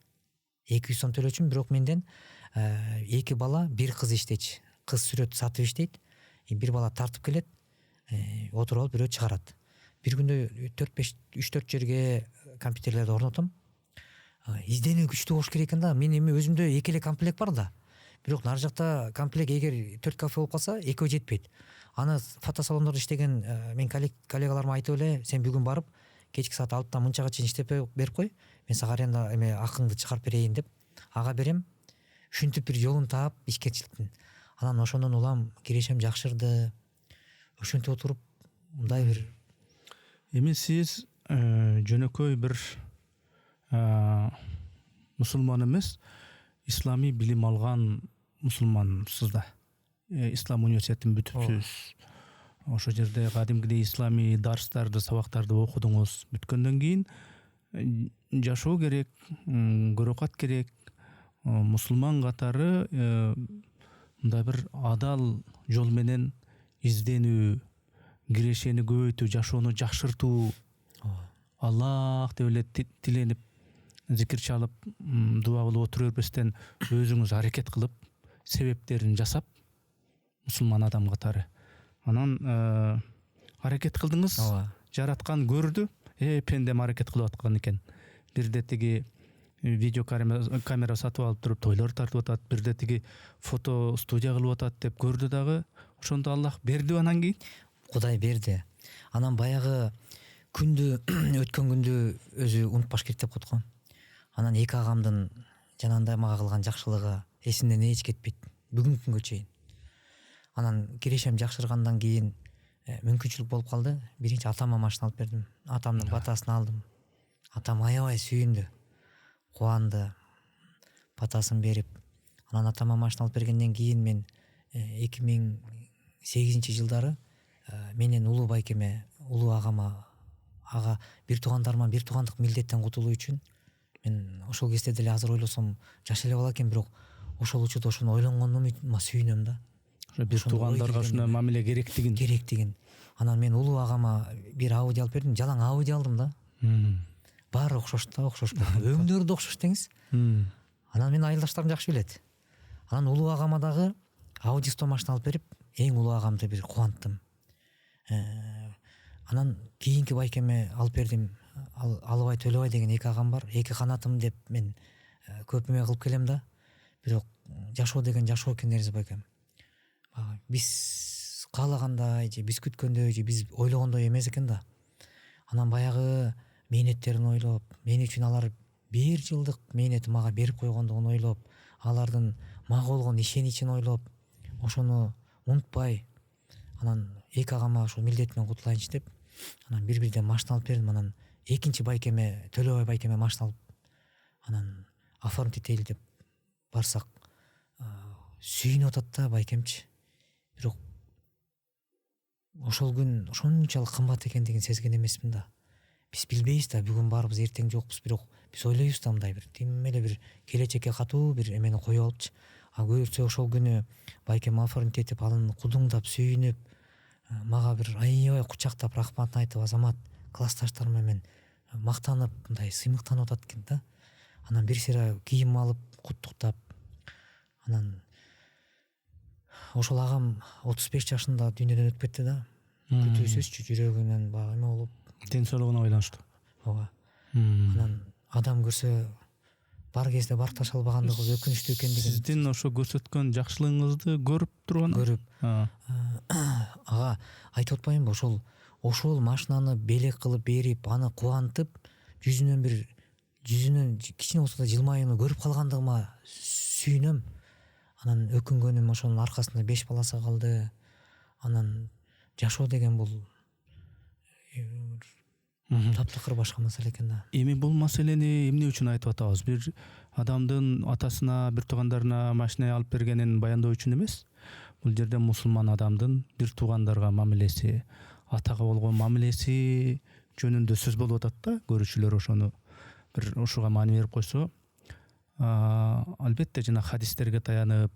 200 сом төлөчүмүн, бирок менден 2 бала, 1 кыз иштечи. Кыз сүрөт сатып иштейт. Бир бала тартып келет, отуруп алып бирөө чыгарат. Бир күндө 3-4 жерге компьютерлерди орнотом. Изденүү күчтүү болуш керек экен да. Мен эми өзүмдө 2 эле комплект бар да. Бирок нар жакта комплект эгер 4 кафе болуп калса, 2 жетпейт. Аны фотосалондордо иштеген мен коллегаларыма айтып эле, сен бүгүн барып, кечки саат 6-тан мынчага чейин иштеп берип кой. Мен сага аренда эме акыңды чыгарып берейин деп. Ага берем. Ушинтип бир жолун таап ишкерчиликтин. Анан ошондон улам кирешем жакшырды. Ошентип отуруп мындай бир эми сиз жөнөкөй бир мусулман эмес, исламий билим алган мусулмансыз да. Ислам университетин бүтүпсүз. Ошол жерде кадимгидей исламий дарстарды, сабактарды окудуңуз. Бүткөндөн кийин жашоо керек, көрөкат керек. Мусулман катары мындай бир адал жол менен изденүү, кирешени көбөйтүү, жашоону жакшыртуу, Аллах деп эле тиленип, зикир чалып, дуа кылып отура бербестен өзүңүз аракет кылып, себептерин жасап, мусулман адам катары. Анан аракет кылдыңыз, жараткан көрдү, пендем аракет кылып аткан экен. Бирде тиги видео камера сатып алып туруп тойлор тартып атат, бирде тиги фото студия кылып атат деп көрдү дагы. Ошондо Аллах берди анан кийин. Кудай берди. Анан баягы күндү өткөн күндү өзү унутпаш керек деп коет го. Анан 2 агамдын жанагындай мага кылган жакшылыгы эсимден эч кетпейт бүгүнкү күнгө чейин. Анан кирешем жакшыргандан кийин мүмкүнчүлүк болуп калды. Биринчи атама машина алып бердим. Атамдын батасын алдым. Атам аябай сүйүндү, кубанды, батасын берип. Анан атама машина алып бергенден кийин мен 2008-жылдары менен улуу байкеме, улуу агама, ага бир туугандарыма бир туугандык милдеттен кутулуу үчүн мен ошол кезде деле азыр ойлосом жаш эле бала экен, бирок ошол учурда ошону ойлонгонума сүйүнөм да. Ошо бир туугандарга ушундай мамиле керектигин. Анан мен улуу агама бир Audi алып бердим, жалаң Audi алдым да. Баары окшош өңдөрү да окшош деңиз. Анан мен айылдаштарым жакшы билет. Анан улуу агама дагы Audi 100 машина алып берип, эң улуу агамды бир кубанттым. Анан кийинки байкеме алып бердим. Алыбай Төлөбай деген 2 агам бар. 2 канатым деп мен көп эме кылып келем да. Бирок жашоо деген жашоо экен Нерзе байкем. Биз каалагандай же биз күткөндөй же биз ойлогондой эмес экен да. Анан баягы мээнеттерин ойлоп, мен үчүн алар 1 жылдык мээнети мага берип койгондугун ойлоп, алардын мага болгон ишеничин ойлоп, ошону унутпай, анан 2 агама ошол милдетимен кутулайынчы деп, анан бир-бирден машина алып бердим. Анан экинчи байкеме, Төлөбай байкеме машина алып, анан оформить этели деп барсак, сүйүнүп атат да байкемчи. Бирок ошол күн ошончалык кымбат экендигин сезген эмесмин да. Биз билбейбиз да, бүгүн барбыз, эртең жокпуз, бирок биз ойлойбуз да мындай бир тим эле бир келечекке катуу бир эмени коюп алыпчы. Көрсө ошол күнү байкем оформить этип, анын кудуңдап сүйүнүп, мага бир аябай кучактап рахматын айтып, Азамат классташтарым менен мактанып, мындай сыймыктанып атат экен да. Анан бир сыйра кийим алып, куттуктап, анан ошол агам 35 жашында дүйнөдөн өтүп кетти да. Күтүүсүзчү жүрөгүнөн баягы эме болуп, ден соолугуна байланыштуу. ооба. Анан адам көрсө бар кезде баркташа албагандыгы өкүнүчтүү экендигин. Сиздин ошо көрсөткөн жакшылыгыңызды көрүп турган. Ага айтып атпаймынбы, ошол машинаны белек кылып берип, аны кубантып, жүзүнөн кичине болсо да жылмаюуну көрүп калгандыгыма сүйүнөм. Анан өкүнгөнүм ошонун аркасында 5 баласы калды. Анан жашоо деген бул таптакыр башка маселе экен да. Эми бул маселени эмне үчүн айтып атабыз? Бир адамдын атасына, бир туугандарына машина алып бергенин баяндоо үчүн эмес. Бул жерде мусулман адамдын бир туугандарга мамилеси, атага болгон мамилеси жөнүндө сөз болуп атат да. Көрүүчүлөр ошону бир ушуга маани берип койсо, албетте жана хадистерге таянып,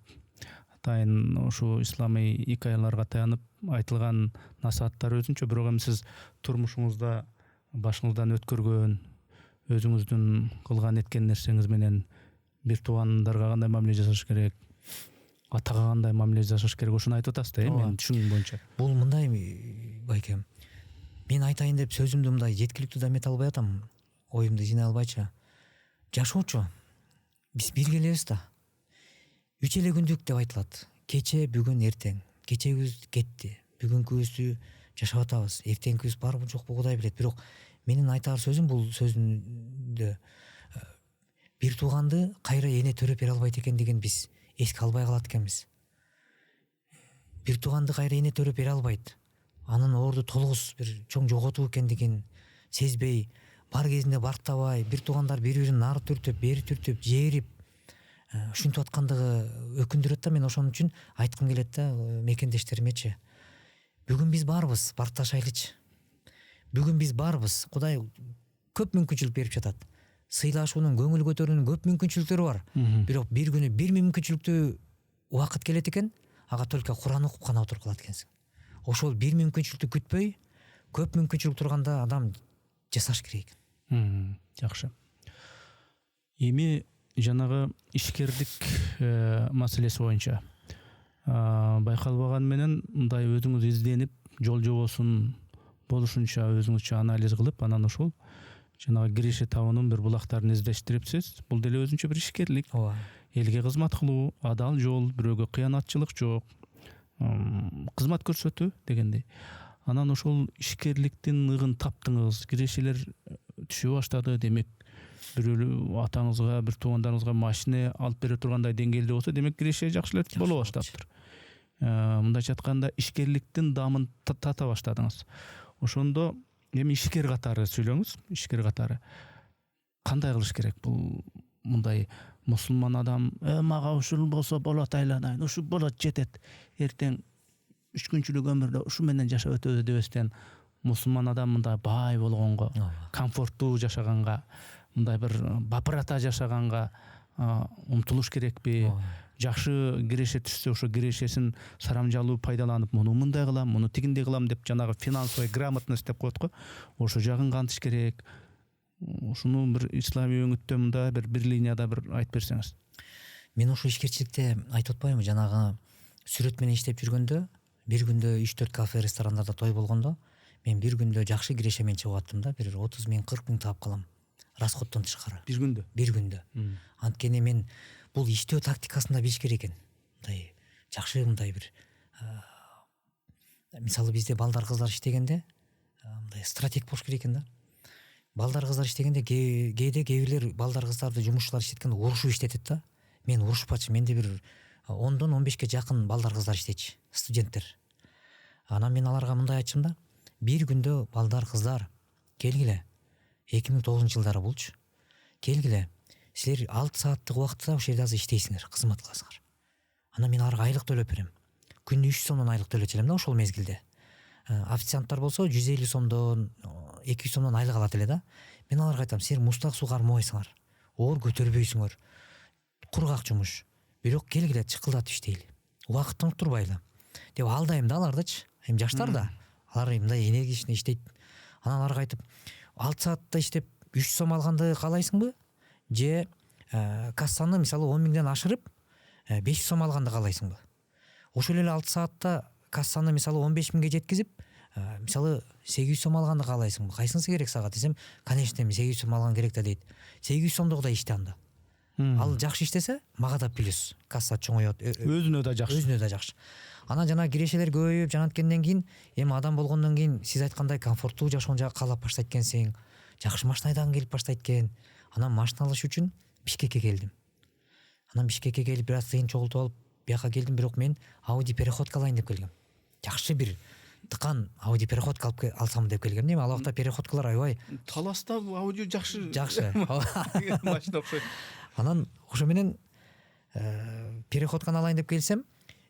атайын ушу исламий икаяларга таянып айтылган насааттар өзүнчө. Бирок эми сиз турмушуңузда башыңыздан өткөргөн, өзүңүздүн кылган эткен нерсеңиз менен бир туугандарга кандай мамиле жасаш керек, атага кандай мамиле жасаш керек, ошону айтып атасыз да, менин түшүнүгүм боюнча. Бул мындай байке, мен айтайын деп сөзүмдү мындай жеткиликтүү да эмете албай атам, оюмду жыйнай албайчы. Жашоочу биз бирге элебиз да. 3 эле күндүк деп айтылат. Кече, бүгүн, эртең. Кечегибиз кетти. Бүгүнкүбүздү жашап атабыз. Эртеңкибиз барбы жокпу Кудай билет. Бирок менин айтаар сөзүм бул сөзүмдө бир тууганды кайра эне төрөп бере албайт экендигин биз эске албай калат экенбиз. Бир тууганды кайра эне төрөп бере албайт. Анын орду толгуз бир чоң жоготуу экендигин сезбей, бар кезинде бартабай, бир туугандар бири-бирин нары түртүп, бери түртүп, жээрип ушинтип аткандыгы өкүндүрөт да. Мен ошон үчүн айткым келет да мекендештеримечи. Бүгүн биз барбыз, барташайлычы. Бүгүн биз барбыз. Кудай көп мүмкүнчүлүк берип жатат. Сыйлашуунун, көңүл көтөрүүнүн көп мүмкүнчүлүктөрү бар. Бирок бир күнү бир мүмкүнчүлүктүү убакыт келет экен, ага только Куран окуп гана отуруп калат экенсиң. Ошол бир мүмкүнчүлүктү күтпөй, көп мүмкүнчүлүк турганда адам жасаш керек. Жакшы. Эми жанагы ишкердик маселеси боюнча байкалбаган менен мындай өзүңүз изденип, жол жобосун болушунча өзүңүзчө анализ кылып, анан ошол жанагы киреше табынын бир булактарын издештирипсиз. Бул деле өзүнчө бир ишкерлик. Ооба. Элге кызмат кылуу, адал жол, бирөөгө кыянатчылык жок, кызмат көрсөтүү дегендей. Анан ошол ишкерликтин ыгын таптыңыз, кирешелер түшө баштады. Демек, бирөө атаңызга, бир туугандарыңызга машина алып бере тургандай деңгээлде болсо, демек киреше жакшы эле боло баштаптыр. Мындайча айтканда, ишкерликтин дамын тата баштадыңыз. Ошондо эми ишкер катары сүйлөңүз. Ишкер катары кандай кылыш керек? Бул мындай мусулман адам, мага ушул болсо болот, айланайын, ушу болот, жетет. Эртең 3 күнчүлүк өмүрдө ушу менен жашап өтөбүз дебестен, мусулман адам мындай бай болгонго, комфорттуу жашаганга, мындай бир бапырата жашаганга умтулуш керекпи? Жакшы киреше түшсө, ошо кирешесин сарамжалуу пайдаланып, муну мындай кылам, муну тигиндей кылам деп жанагы финансовый грамотность деп коет го. Ошо жагын кантыш керек? Ушуну бир исламий өңүттө мындай бир линияда бир айтып берсеңиз. Мен ошо ишкерчиликте айтып атпаймынбы, жанагы сүрөт менен иштеп жүргөндө, бир күндө 3-4 кафе, ресторандарда той болгондо, мен бир күндө жакшы киреше менен чыгып аттым да, бир 30 000, 40 000 таап калам. Расходтон тышкары. Бир күндө. Бир күндө. Анткени мен бул иштөө тактикасын да билиш керек экен. Мындай жакшы мындай бир мисалы бизде балдар кыздар иштегенде мындай стратег болуш керек экен да. Балдар кыздар иштегенде кээде кээ бирлер балдар кыздарды жумушчулар иштеткенде урушуп иштетет да. Мен урушпачы, менде бир 10-дон 15ке жакын балдар кыздар иштечи, студенттер. Анан мен аларга мындай айтчым да, бир күндө балдар кыздар келгиле. 2009-жылдары болчу. Келгиле. Силер 6 сааттык убакытта ошол жерде азыр иштейсиңер, кызмат кыласыңар. Анан мен аларга айлык төлөп берем. Күнүнө 300 сомдон айлык төлөт элем да ошол мезгилде. Официанттар болсо 150 сомдон, 200 сомдон айлык алат эле да. Мен аларга айтам, силер мустак суу кармабайсыңар, оор көтөрбөйсүңөр. Кургак жумуш. Бирок келгиле, чыкылдатып иштейли. Убакытты уnuттурбайлы деп алдайм да алардычы. Эми жаштар да. Алар мындай энергичный иштейт. Анан аларга айтып, 6 саатта иштеп 300 сом алганды каалайсыңбы? Же кассаны мисалы 10 000ден ашырып 500 сом алганды каалайсыңбы? Ошол эле 6 саатта кассаны мисалы 15 000ге жеткизип, мисалы 800 сом алганды каалайсыңбы? Кайсынысы керек сага десем, конечно, 800 сом алган керек да дейт. 800 сомдогу да иште анда. Ал жакшы иштесе, мага да плюс. Касса чоңоёт. Өзүнө да жакшы. Өзүнө да жакшы. Анан жана кирешелер көбөйүп жанаткенден кийин, эми адам болгондон кийин сиз айткандай комфорттуу жашоону каалап баштайт экенсиң. Жакшы машина айдагың келип баштайт экен. Анан машина алыш үчүн Бишкекке келдим. Анан Бишкекке келип бир аз кыйын чогултуп алып, бияка келдим, бирок мен Audi переходка алайын деп келгем. Жакшы бир тыкан Audi переходка алып алсам деп келгем. Эми ал убакта переходкалар аябай Таласта Audi жакшы. Жакшы. Машина окшойт. Анан ошо менен переходканы алайын деп келсем,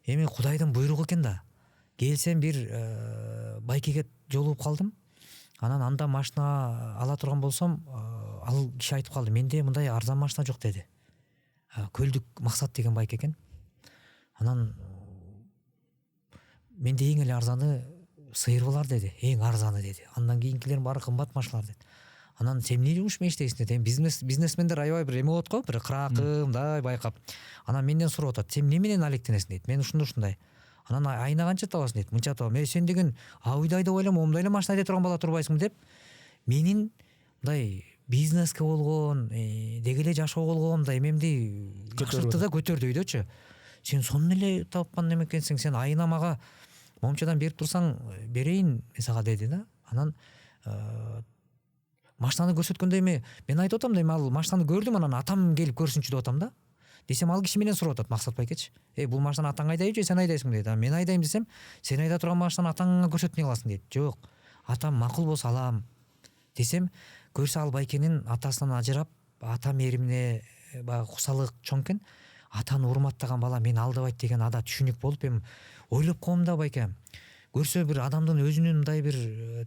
эми Кудайдын буйругу экен да. Келсем бир байкеге жолугуп калдым. Анан анда машина ала турган болсом, ал киши айтып калды, менде мындай арзан машина жок деди. Көлдүк Максат деген байке экен. Анан менде эң эле арзаны сыйыр болар деди, эң арзаны деди. Андан кийинкилердин баары кымбат машиналар деди. Анан сен эмне жумуш менен иштейсиң дейт. Эми бизнесмендер аябай бир эме болот го, бир кыраакы мындай байкап. Анан менден сурап атат, сен эмне менен алектенесиң дейт. Мен ушундай. Анан айына канча табасың дейт. Мынча табам. Сен деген уйдай деп ойлойм, момундай эле машина айдай турган бала турбайсыңбы деп. Менин мындай бизнеске болгон, деги эле жашоо болгон мындай эмемди жакшыртты да көтөрдү өйдөчү. Сен сонун эле тапкан неме экенсиң, сен айына мага момчадан берип турсаң берейин сага деди да. Анан машинаны көрсөткөндө эми мен айтып атам да, эми ал машинаны көрдүм, анан атам келип көрсүнчү деп атам да. Десем ал киши менен сурап атат Максат байкечи. Бул машинаны атаң айдайбы же сен айдайсың дейт. Мен айдайм десем, сен айда турган машинаны атаңа көрсөтмөй каласың дейт. Жок, атам макул болсо алам десем, көрсө ал байкенин атасынан ажырап, ата мээримине баягы кусалык чоң экен. Атаны урматтаган бала мени алдабайт деген ада түшүнүк болуп, эми ойлоп коем да байке. Көрсө бир адамдын өзүнүн мындай бир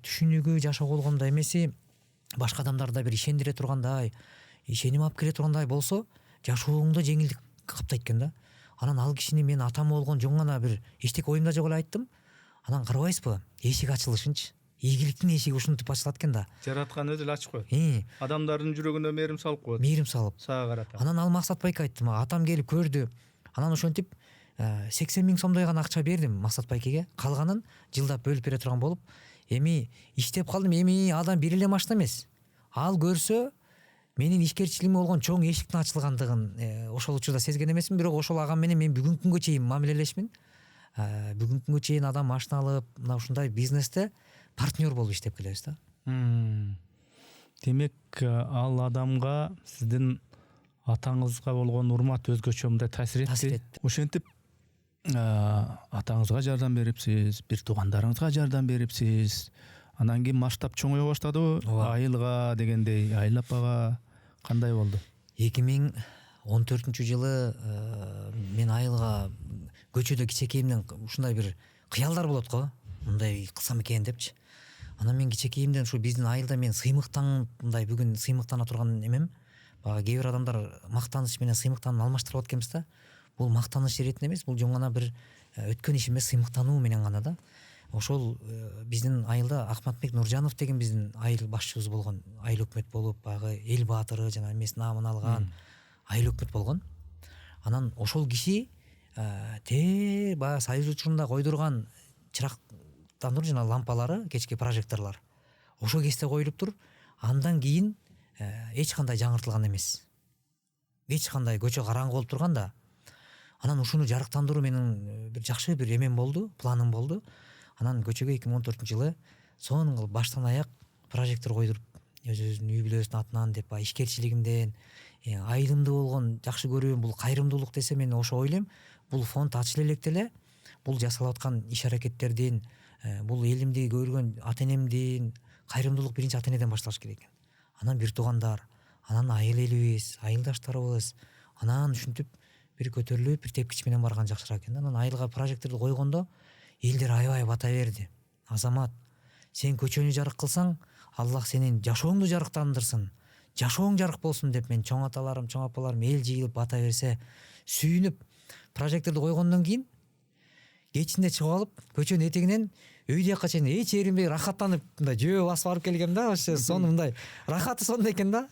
түшүнүгү, жашоо болгондой эмеси башка адамдарда бир ишендире тургандай, ишеним алып келе тургандай болсо, жашооңдо жеңилдик каптайт экен да. Анан ал кишини мен атам болгон жөн гана бир эчтеке оюмда жок эле айттым. Анан карабайсызбы? Эшик ачылышынчы. Ийгиликтин эшиги ушинтип ачылат экен да. Жараткан өзү эле ачып коет. Адамдардын жүрөгүнө мээрим салып коет. Мээрим салып. Сага карата. Анан ал Максат байке айтты, атам келип көрдү. Анан ошентип 80 000 сомдой гана акча бердим Максат байкеге. Калганын жылдап бөлүп бере турган болуп, эми иштеп калдым. Эми адам бир эле машина эмес. Ал көрсө менин ишкерчилигиме болгон чоң эшиктин ачылгандыгын ошол учурда сезген эмесмин, бирок ошол агам менен мен бүгүнкү күнгө чейин мамилелешмин. Бүгүнкү күнгө чейин адам машина алып, мына ушундай бизнесте партнер болуп иштеп келебиз да. Демек ал адамга сиздин атаңызга болгон урмат өзгөчө мындай таасир этти. Ошентип атаңызга жардам берипсиз, бир туугандарыңызга жардам берипсиз. Анан кийин масштаб чоңое баштадыбы? Айылга дегендей, Айыл апага кандай болду? 2014-жылы мен Айылга көчөдө кичекейимден ушундай бир кыялдар болот го. Мындай кылсам экен депчи. Анан мен кичекейимден ушу биздин Айылда мен сыймыктан, мындай бүгүн сыймыктана турган эмем. Бага кээ бир адамдар мактаныч менен сыймыктанып алмаштырып алат экенбиз да. Бул мактаныч иретин эмес, бул жөн гана бир өткөн иш эмес, сыймыктануу менен гана да. Ошол биздин Айылда Акматбек Нуржанов деген биздин айыл башчыбыз болгон, айыл өкмөт болуп, багы эл баатыры жана эмес наамын алган айыл өкмөт болгон. Анан ошол киши баягы Союз учурунда койдурган чырактандыруу жана лампалары, кечки прожекторлор ошол кезде коюлуп тур. Андан кийин эч кандай жаңыртылган эмес. Эч кандай көчө караңгы болуп турган да. Анан ушуну жарыктандыруу менин бир жакшы бир эмем болду, планым болду. Анан көчөгө 2014-жылы сонун кылып баштан аяк прожектор койдуруп, өзүбүздүн үй бүлөбүздүн атынан деп, ишкерчилигимден, айылымды болгон жакшы көрүүм, бул кайрымдуулук десе мен ошо ойлойм. Бул фонд ачыла электе эле бул жасалып аткан иш аракеттердин, бул элимди көргөн ата энемдин кайрымдуулук биринчи ата энеден башталыш керек экен. Анан бир туугандар, анан айыл элибиз, айылдаштарыбыз, анан ушинтип бир көтөрүлүп, бир тепкич менен барган жакшыраак экен. Анан айылга прожекторду койгондо элдер аябай бата берди. Азамат, сен көчөнү жарык кылсаң, Аллах сенин жашооңду жарыктандырсын, жашооң жарык болсун деп мен чоң аталарым, чоң апаларым эл жыйылып бата берсе, сүйүнүп прожекторду койгондон кийин кечинде чыгып алып, көчөнүн этегинен өйдө жакка чейин эч эринбей рахаттанып мындай жөө басып барып келгем да. Вообще сону мындай рахаты сонун экен да.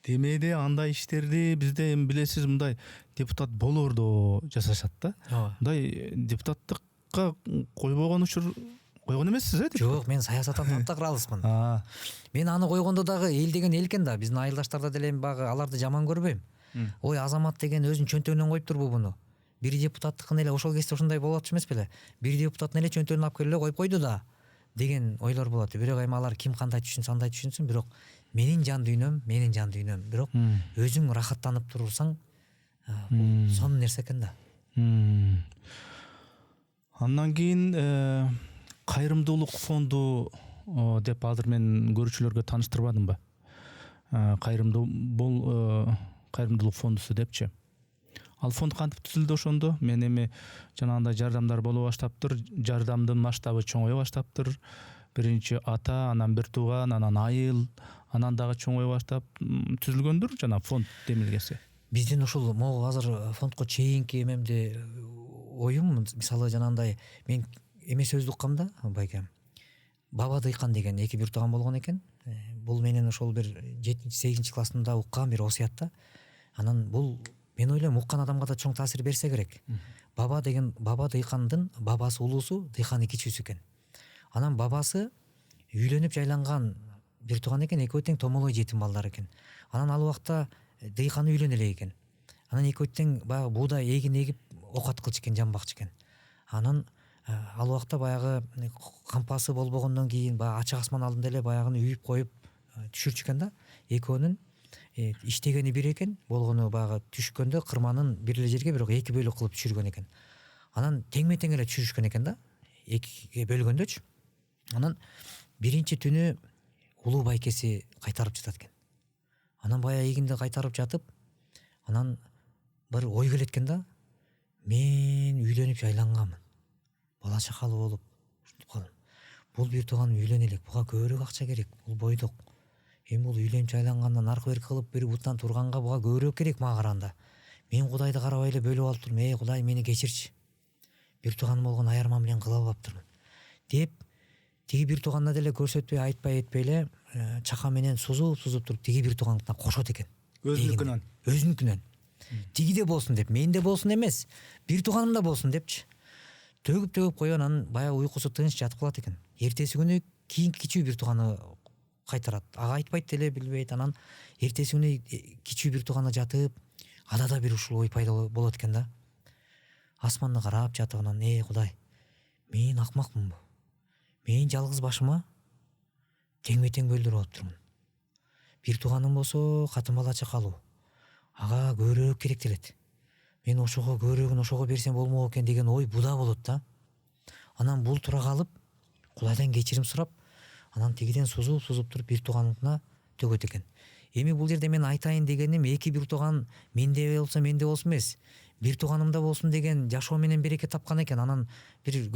Демейде андай иштерди бизде эми билесиз, мындай депутат болоордо жасашат да. Мындай депутаттыкка койбогон учур койгон эмессиз, Жок, мен саясаттан таптак ыраалысмын. Мен аны койгондо дагы эл деген эл экен да. Биздин айылдаштарда деле багы аларды жаман көрбөйм. Ой, Азамат деген өзүнүн чөнтөгүнөн коюп турбу буну? Бир депутаттыкын эле ошол кезде ушундай болуп атчу эмес беле? Бир депутаттын эле чөнтөгүнөн алып келип эле коюп койду да деген ойлор болот. Бирок эми алар ким кандай түшүнсө андай түшүнсүн, бирок менин жан дүйнөм, бирок өзүң рахаттанып турсаң, бул сонун нерсе экен да. Андан кийин кайрымдуулук фонду деп азыр мен көрүүчүлөргө тааныштырбадымбы? Кайрымдуулук фондусу депчи. Ал фонд кантип түзүлдү ошондо? Мен эми жанагындай жардамдар боло баштаптыр, жардамдын масштабы чоңое баштаптыр. Биринчи ата, анан бир тууган, анан айыл, анан дагы чоңое баштап түзүлгөндүр жана фонд демилгеси. Биздин ушул могу азыр фондко чейинки эмемди оюм, мисалы жанагындай мен эме сөздү уккам да, байке. Баба Дыйкан деген эки бир тууган болгон экен. Бул менен ошол бир 7-8 классында уккан бир осуятта. Анан бул мен ойлойм уккан адамга да чоң таасир берсе керек. Баба Дыйкандын бабасы улуусу, Дыйканы кичүүсү экен. Анан бабасы үйлөнүп жайланган бир тууган экен, экөө тең томолой жетим балдар экен. Анан ал убакта Дыйканы үйлөнө элек экен. Анан экөө тең баягы буудай эгип окат кылчу экен, жамбакчы экен. Анан ал убакта баягы кампасы болбогондон кийин баягы ачык асман алдында эле баягыны үйүп коюп түшүрчү экен да. Экөөнүн иштегени бир экен, болгону баягы түшкөндө кырманын бир эле жерге бирок эки бөлүк кылып түшүргөн экен. Анан теңме тең эле түшүрүшкөн экен да, экиге бөлгөндөчү. Анан биринчи түнү улуу байкеси кайтарып жатат экен. Анан баягы эгинди кайтарып жатып, анан бір ой келет экен да, мен үйлөнүп жайланганмын, бала чакалуу болуп, бул бир тууганым үйлөнө элек, буга көбүрөөк акча керек, бул бойдок. Эми бул үйлөнүп жайлангандан аркы берки кылып бир бутан турганга буга көбүрөөк керек мага караганда. Мен Кудайды карабай эле бөлүп алып турмун, Кудай мени кечирчи. Бир тууганым болгон аяр мамилени кыла албаптырмын деп, тиги бир тууганына деле көрсөтпөй, айтпай этпей эле чака менен сузуп туруп тиги бир тууганына кошот экен. Өзүнүкүнөн. Тигиде болсун деп, менде болсун эмес, бир тууганым да болсун депчи. Төгүп койгон, анан баягы уйкусу тынч жатып калат экен. Эртеси күнү кийин кичүү бир тууганы кайтарат. Ага айтпайт деле, билбейт. Анан эртеси күнү кичүү бир тууганы жатып, ада да бир ушул ой пайда болот экен да. Асманды карап жатып, анан Кудай, мен акмакмынбы? Мен жалгыз башыма теңме тең бөлдүрүп алыптырмын. Бир тууганым болсо катын бала чакалуу. Ага көбүрөөк керектелет. Мен ошого көбүрөөкүн ошого берсем болмок экен деген ой буда болот да. Анан бул тура калып, Кудайдан кечирим сурап, анан тигиден сузуп туруп бир тууганына төгөт экен. Эми бул жерде мен айтайын дегеним, эки бир тууган менде болсун эмес, бир тууганымда болсун деген жашоо менен береке тапкан экен. Анан бир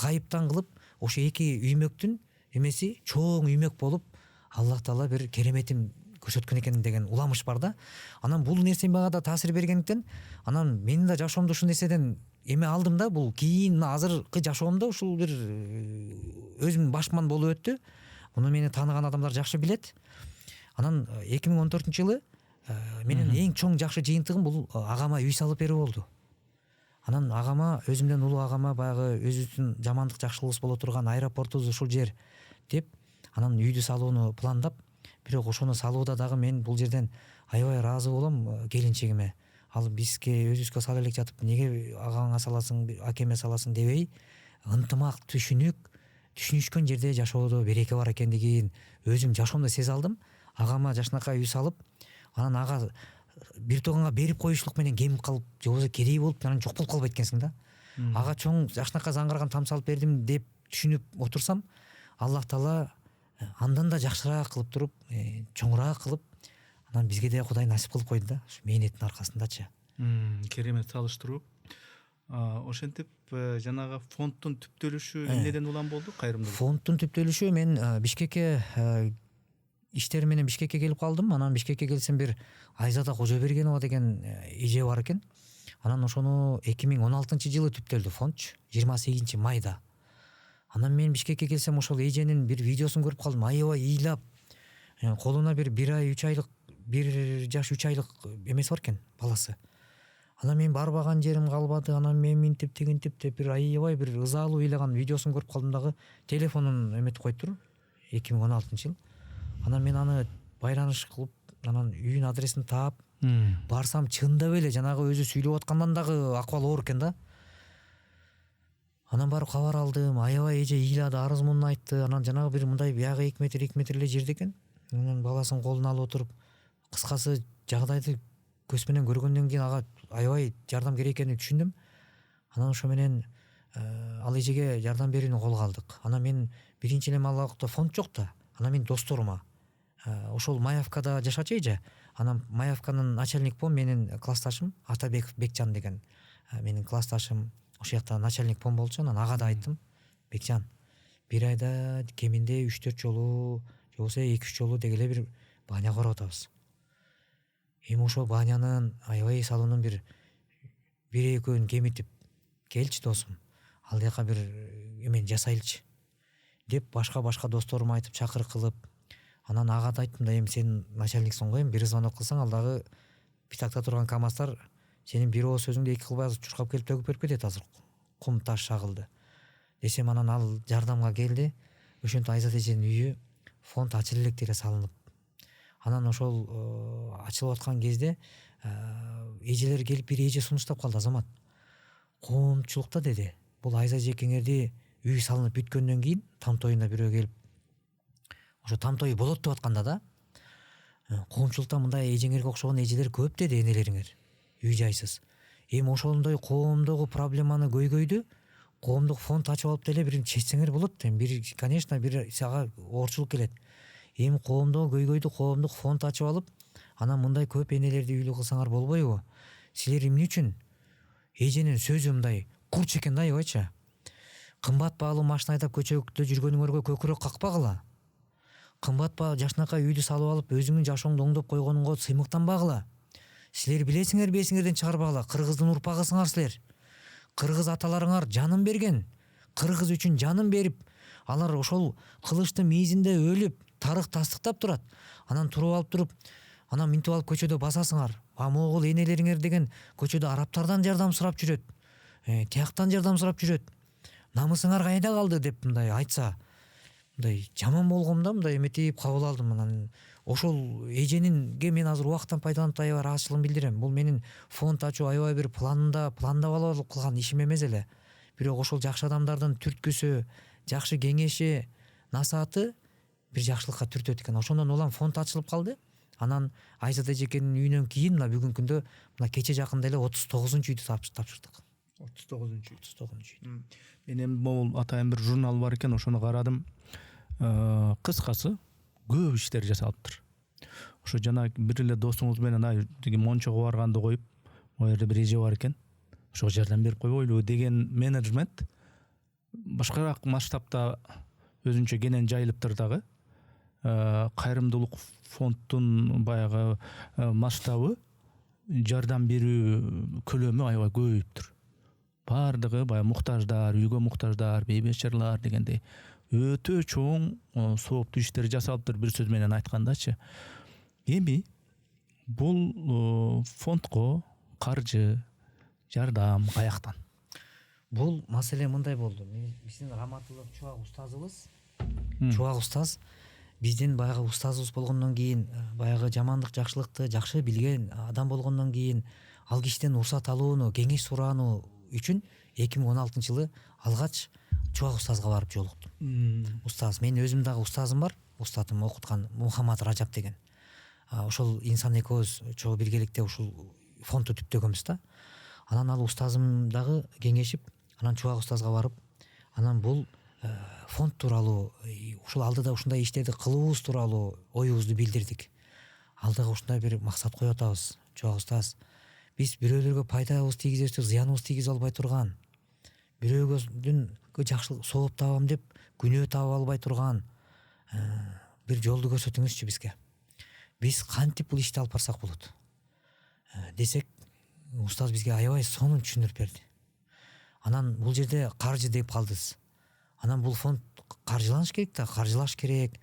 кайыптан кылып, ошо эки үймөктүн эмеси чоң үймөк болуп, Аллах Таала бир кереметин көрсөткөн экен деген уламыш бар да. Анан бул нерсе мага да таасир бергендиктен, анан менин да жашоомдо ушул нерседен эме алдым да. Бул кийин азыркы жашоомдо ушул бир өзүм башман болуп өттү. Муну мени тааныган адамдар жакшы билет. Анан 2014-жылы менин эң чоң жакшы жыйынтыгым бул агама үй салып берүү болду. Анан агама, өзүмдөн улуу агама баягы өзүбүздүн жамандык жакшылыгыбыз боло турган аэропортубуз ушул жер деп, анан үйдү салууну пландап, бирок ошону салууда дагы мен бул жерден аябай ыраазы болом келинчегиме. Ал бизге өзүбүзгө сала элек жатып, неге агаңа саласың, акеме саласың дебей, ынтымак, түшүнүшкөн жерде жашоодо береке бар экендигин өзүм жашоомдо сезе алдым. Агама жашынакай үй салып, анан ага бир тууганга берип коюшлук менен кемип калып, же болбосо кедей болуп, анан жок болуп калбайт экенсиң да. Ага чоң жашынакай заңгарган там салып бердим деп түшүнүп отурсам, Аллах Таала андан да жакшыраак кылып туруп, чоңураак кылып, анан бизге да Кудай насип кылып койду да, ушу мээнеттин аркасындачы. Керемет салыштыруу. Ошентип жанагы фонддун түптөлүшү эмнеден улам болду, кайрымдуулук? Фонддун түптөлүшү, мен Бишкекке иштер менен Бишкекке келип калдым. Анан Бишкекке келсем, бир Айзада Кожобергенова деген эже бар экен. Анан ошону 2016-жылы түптөлдү фондчу, 28 майда. Анан мен Бишкекке келсем, ошол эженин бир видеосун көрүп калдым. Аябай ыйлап, колуна бир ай 3 айлык, 1 жаш 3 айлык эмеси бар экен, баласы. Анан мен барбаган жерим калбады. Анан мен минтип тигинтип деп бир аябай бир ызалуу ыйлаган видеосун көрүп калдым дагы. Телефонун эметип коюптур, 2016-жыл. Анан мен аны байраныш кылып, анан үйүнүн адресин таап, барсам чындап эле жанагы өзү сүйлөп аткандан дагы акыбал оор экен да. Анан барып кабар алдым, аябай эже ыйлады, арыз мунун айтты. Анан жанагы бир мындай биягы 2 метр эле жерде экен. Анан баласын колуна алып отуруп, кыскасы жагдайды көз менен көргөндөн кийин ага аябай жардам керек экенин түшүндүм. Анан ошо менен ал эжеге жардам берүүнү колго алдык. Анан мен биринчи эле ал убакта фонд жок да. Анан мен досторума ошол Маевкада жашачу эже. Анан Маевканын начальник пом менин классташым Атабеков Бекжан деген менин классташым, ошол жакта начальник пом болчу. Анан ага да айттым, Бекжан, бир айда кеминде 3-4 жолу, же болбосо 2-3 жолу дегеле бир баня карап атабыз. Эми ошол банянын аябай салуунун бир экөөнү кемитип келчи досум. Ал жака бир эмени жасайлычы деп башка досторума айтып чакырык кылып, анан ага да айттым да, эми сен начальниксиң го, эми бир звонок кылсаң ал дагы питакта турган КамАЗдар сенин бир ооз сөзүңдү эки кылбай чуркап келип төгүп берип кетет азыр, кум таш шагылды десем, анан ал жардамга келди. Ошентип Айзат эженин үйү фонд ачылып элек деле салынып, анан ошол ачылып аткан кезде эжелер келип, бир эже сунуштап калды: Азамат, коомчулукта деди, бул Айзат эжекеңерди үй салынып бүткөндөн кийин там тоюна бирөө келип, ошо там тою болот деп атканда да, коомчулукта мындай эжеңерге окшогон эжелер көп деди, энелериңер үй жайсыз. Эми ошондой коомдогу проблеманы көйгөйдү коомдук фонд ачып алып деле бир чечсеңер болот. Эми бир, конечно, бир сага оорчулук келет. Эми коомдогу көйгөйдү коомдук фонд ачып алып, анан мындай көп энелерди үйлүү кылсаңар болбойбу? Силер эмне үчүн эженин сөзү мындай курч экен да, аябайчы. Кымбат баалуу машина айдап көчөдө жүргөнүңөргө көкүрөк какпагыла. Кымбат баалуу жашынакай үйдү салып алып, өзүңдүн жашооңду оңдоп койгонуңго сыймыктанбагыла. Силер билесиңер, бесиңерден чыгарбагыла, кыргыздын урпагысыңар силер. Кыргыз аталарыңар жанын берген, кыргыз үчүн жанын берип, алар ошол кылычтын мийизинде өлүп, тарых тастыктап турат. Анан туруп алып туруп, анан минтип алып көчөдө басасыңар. Могул энелериңер деген көчөдө араптардан жардам сурап жүрөт, тияктан жардам сурап жүрөт. Намысыңар кайда калды деп мындай айтса, мындай жаман болгом да, мындай эметип кабыл алдым. Анан ошол эженинге мен азыр убакыттан пайдаланып аябай ыраазычылыгын билдирем. Бул менин фонд ачуу аябай бир пландап алып кылган ишим эмес эле. Бирок ошол жакшы адамдардын түрткүсү, жакшы кеңеши, насааты бир жакшылыкка түртөт экен. Ошондон улам фонд ачылып калды. Анан Айзат эжекенин үйүнөн кийин мына бүгүнкү күндө, мына кече жакында эле 39-үйдү тапшырдык. 39-үй. Менин могул атайын бир журнал бар экен, ошону карадым. Кыскасы көп иштер жасалыптыр. Ошо жана бир эле досуңуз менен деген Мончого барганды коюп, ал жерде бир эже бар экен, ошого жардам берип койбойлубу деген менеджмент башкараак масштабта өзүнчө кенен жайылыптыр дагы. Кайрымдуулук фонддун баягы масштабы, жардам берүү көлөмү аябай көбөйүптүр. Бардыгы баягы муктаждар, үйгө муктаждар, бейбечарлар дегендей өтө чоң сооптуу иштер жасалыптыр, бир сөз менен айткандачы. Эми бул фондко каржы, жардам каяктан? Бул маселе мындай болду. Биздин Раматылык Чубак устаз биздин баягы устазыбыз болгондон кийин, баягы жамандык жакшылыкты жакшы билген адам болгондон кийин, ал кишиден уруксат алууну, кеңеш сураану үчүн 2016-жылы алгач Чубак устазга барып жолуктум. Устаз, мен өзүм дагы устазым бар, устатым окуткан Мухаммад Ражап деген. Ошол инсан экөөбүз чогуу биргеликте ушул фондду түптөгөнбүз да. Анан ал устазым дагы кеңешип, анан Чубак устазга барып, анан бул фонд тууралуу, ушул алдыда ушундай иштерди кылуубуз тууралуу оюбузду билдирдик. Алдыга ушундай бир максат коюп атабыз. Чубак устаз, биз бирөөлөргө пайдабыз тийгизебиз, зыяныбыз тийгизе албай турган, бирөөгө жакшылык сооп табам деп күнөө таба албай турган бир жолду көрсөтүңүзчү бизге. Биз кантип бул ишти алып барсак болот десек, устаз бизге аябай сонун түшүндүрүп берди. Анан бул жерде каржы деп калдыбыз. Анан бул фонд каржыланыш керек да, каржылаш керек.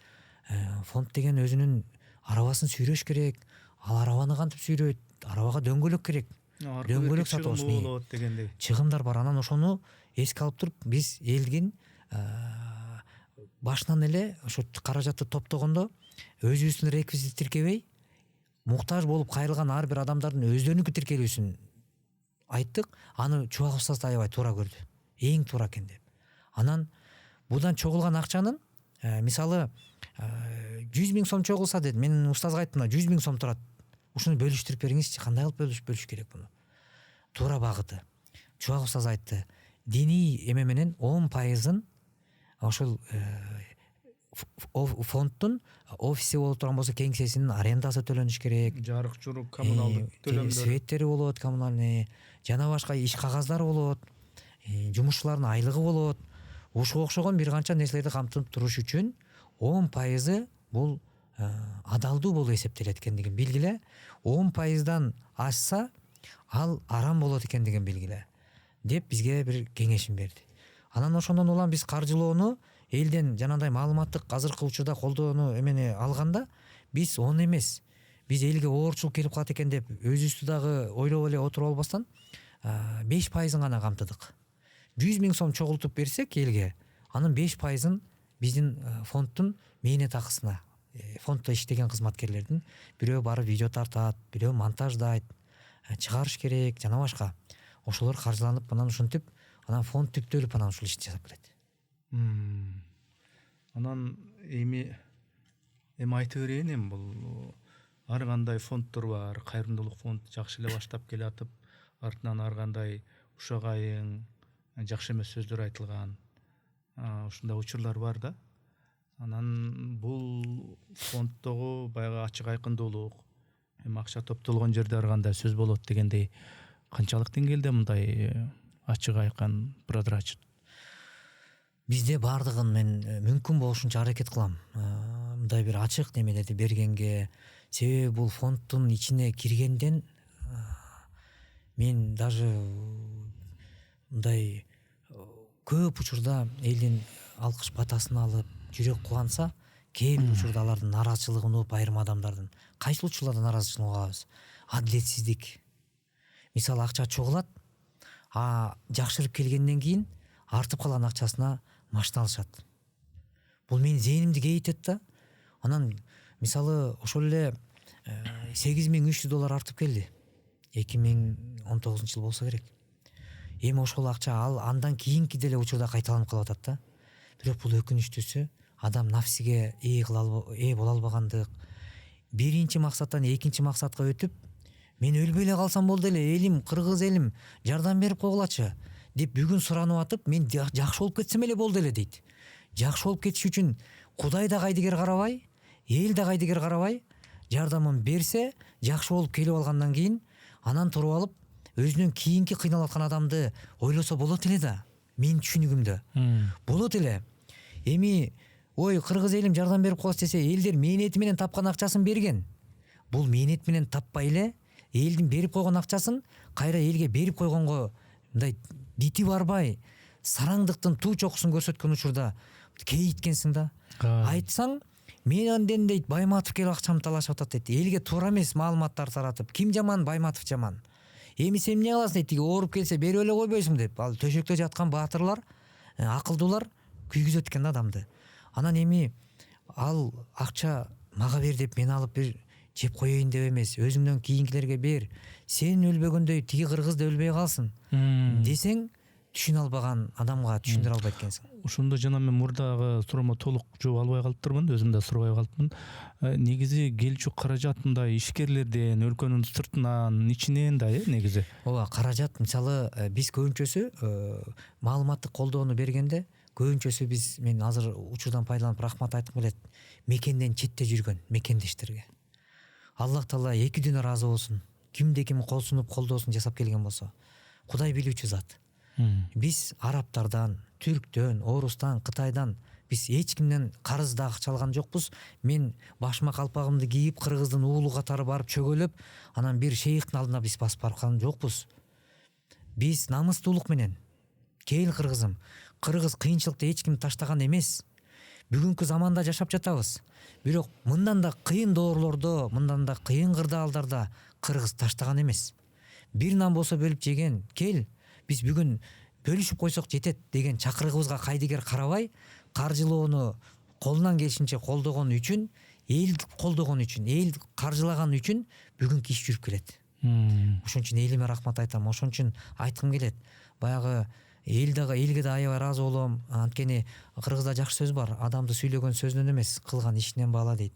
Фонд деген өзүнүн арабасын сүйрөш керек. Ал арабаны кантип сүйрөйт? Арабага дөңгөлөк керек. Дөңгөлөк сатабыз дегендей чыгымдар бар. Анан ошону эске алып туруп, биз элдин башынан эле ошо каражатты топтогондо өзүбүздүн реквизит тиркебей, муктаж болуп кайрылган ар бир адамдардын өздөрүнүкү тиркелүүсүн айттык. Аны Чубак устаз да аябай туура көрдү. Эң туура экен деп. Анан будан чогулган акчанын, мисалы 100 000 сом чогулса деди, мен устазга айттым, 100 000 сом турат. Ушуну бөлүштүрүп бериңизчи, кандай кылып бөлүш керек буну? Туура багыты. Чубак устаз айтты, диний эме менен 10%-ын ошол фонддун офиси болуп турган болсо, кеңсесинин арендасы төлөнүш керек. Жарык журук, коммуналдык төлөмдөр, светтери болот, коммунальный, жана башка иш кагаздары болот, жумушчулардын айлыгы болот. Ушуга окшогон бир канча нерселерди камтып туруш үчүн 10% бул адалдуу болуп эсептелет экендигин билгиле. 10%дан ашса ал арам болот экендигин билгиле деп бизге бир кеңешин берди. Анан ошондон улам биз каржылоону элден жанагындай маалыматтык азыркы учурда колдоону эмени алганда биз оны эмес, биз элге оорчулук келип калат экен деп өзүбүздү дагы ойлоп эле отуруп албастан 5%-ын гана камтыдык. 100 000 сом чогултуп берсек элге, анын 5%-ын биздин фонддун мээнет акысына, фонддо иштеген кызматкерлердин бирөө барып видео тартат, бирөө монтаждайт, чыгарыш керек жана башка. Ошолор каржыланып анан ушинтип, анан фонд түптөлүп анан ушул ишти жасап келет. Анан эми айтып берейин, эми бул ар кандай фонддор бар, кайрымдуулук фонд жакшы эле баштап келатып, артынан ар кандай ушак айың, жакшы эмес сөздөр айтылган, ушундай учурлар бар да. Анан бул фонддогу баягы ачык айкындуулук, эми акча топтолгон жерде ар кандай сөз болот дегендей, канчалык деңгээлде мындай ачык айкын, прозрачный? Бизде бардыгын мен мүмкүн болушунча аракет кылам. Мындай бир ачык немелерди бергенге, себеби бул фонддун ичине киргенден мен даже мындай көп учурда элдин алкыш батасын алып, жүрөк кубанса, кээ бир учурда алардын нааразычылыгын угуп, айрым адамдардын кайсыл учурларда нааразычылыгын угабыз. Адилетсиздик. Мисалы акча чогулат, жакшырып келгенден кийин артып калган акчасына машина алышат. Бул менин зээнимди кейитет да. Анан мисалы ошол эле $8300 артып келди. 2019 жыл болсо керек. Эми ошол акча андан кийинки деле учурда кайталанып калып атат да. Бирок бул өкүнүчтүүсү, адам нафсиге ээ боло албагандык. Биринчи максаттан экинчи максатка өтүп, мен өлбөй эле калсам болду эле, элим, кыргыз элим жардам берип койгулачы деп бүгүн суранып атып, мен жакшы болуп кетсем эле болду эле дейт. Жакшы болуп кетиш үчүн Кудай да кайдыгер карабай, эл да кайдыгер карабай, жардамын берсе, жакшы болуп келип алгандан кийин анан туруп алып, өзүнүн кийинки кыйналып аткан адамды ойлосо болот эле да. Менин түшүнүгүмдө болот эле. Эми ой, кыргыз элим жардам берип коет десе, элдер мээнети менен тапкан акчасын берген. Бул мээнет менен таппай эле элдин берип койгон акчасын кайра элге берип койгонго мындай дити барбай, сараңдыктын туу чокусун көрсөткөн учурда кейиткенсиң да. Айтсаң, мен анден дейт Байматов келип акчамды талашып атат дейт. Элге туура эмес маалыматтар таратып, ким жаман, Байматов жаман. Эми сен эмне кыласың дейт, ооруп келсе берип эле койбойсуң деп. Ал төшөктө жаткан баатырлар, акылдуулар күйгүзөт экен адамды. Анан эми ал акча мага бер деп мен алып бир жеп коеюн деп эмес, өзүңдөн кийинкилерге бер. Сен өлбөгөндөй тиги кыргыз да өлбөй калсын десең, түшүнө албаган адамга түшүндүрө албайт экенсиң. Ошондо жана мен мурдагы суроомо толук жооп албай калыптырмын, өзүм да сурабай калыптмын. Негизи келчү каражат мындай ишкерлерден, өлкөнүн сыртынан, ичинен да негизи. Ооба, каражат мисалы биз көбүнчөсү маалыматтык колдоону бергенде, көбүнчөсү биз, мен азыр учурдан пайдаланып рахмат айткым келет, мекенден четте жүргөн мекендештерге. Аллах Таала эки дүйнө ыраазы болсун. Кимде ким кол сунуп колдоосун жасап келген болсо, Кудай билүүчү зат. Биз арабтардан, түрктөн, орустан, Кытайдан биз эч кимден карыз да акча алган жокпуз. Мен башыма калпагымды кийип, кыргыздын уулу катары барып чөгөлөп, анан бир шейхтин алдына биз басып барган жокпуз. Биз намыстуулук менен, кел кыргызым, кыргыз кыйынчылыкта эч ким таштаган эмес. Бүгүнкү заманда жашап жатабыз. Бирок мындан да кыйын доорлордо, мындан да кыйын кырдаалдарда кыргыз таштаган эмес. Бир нан болсо бөлүп жеген, кел, биз бүгүн бөлүшүп койсок жетет деген чакырыгыбызга кайдыгер карабай, каржылоону колунан келишинче колдогон үчүн, эл колдогон үчүн, эл каржылаган үчүн бүгүнкү иш жүрүп келет. Ошон үчүн элиме рахмат айтам. Ошон үчүн айткым келет. Баягы элге да аябай ыраазы болом. Анткени кыргызда жакшы сөз бар. Адамды сүйлөгөн сөзүнөн эмес, кылган ишинен баала дейт.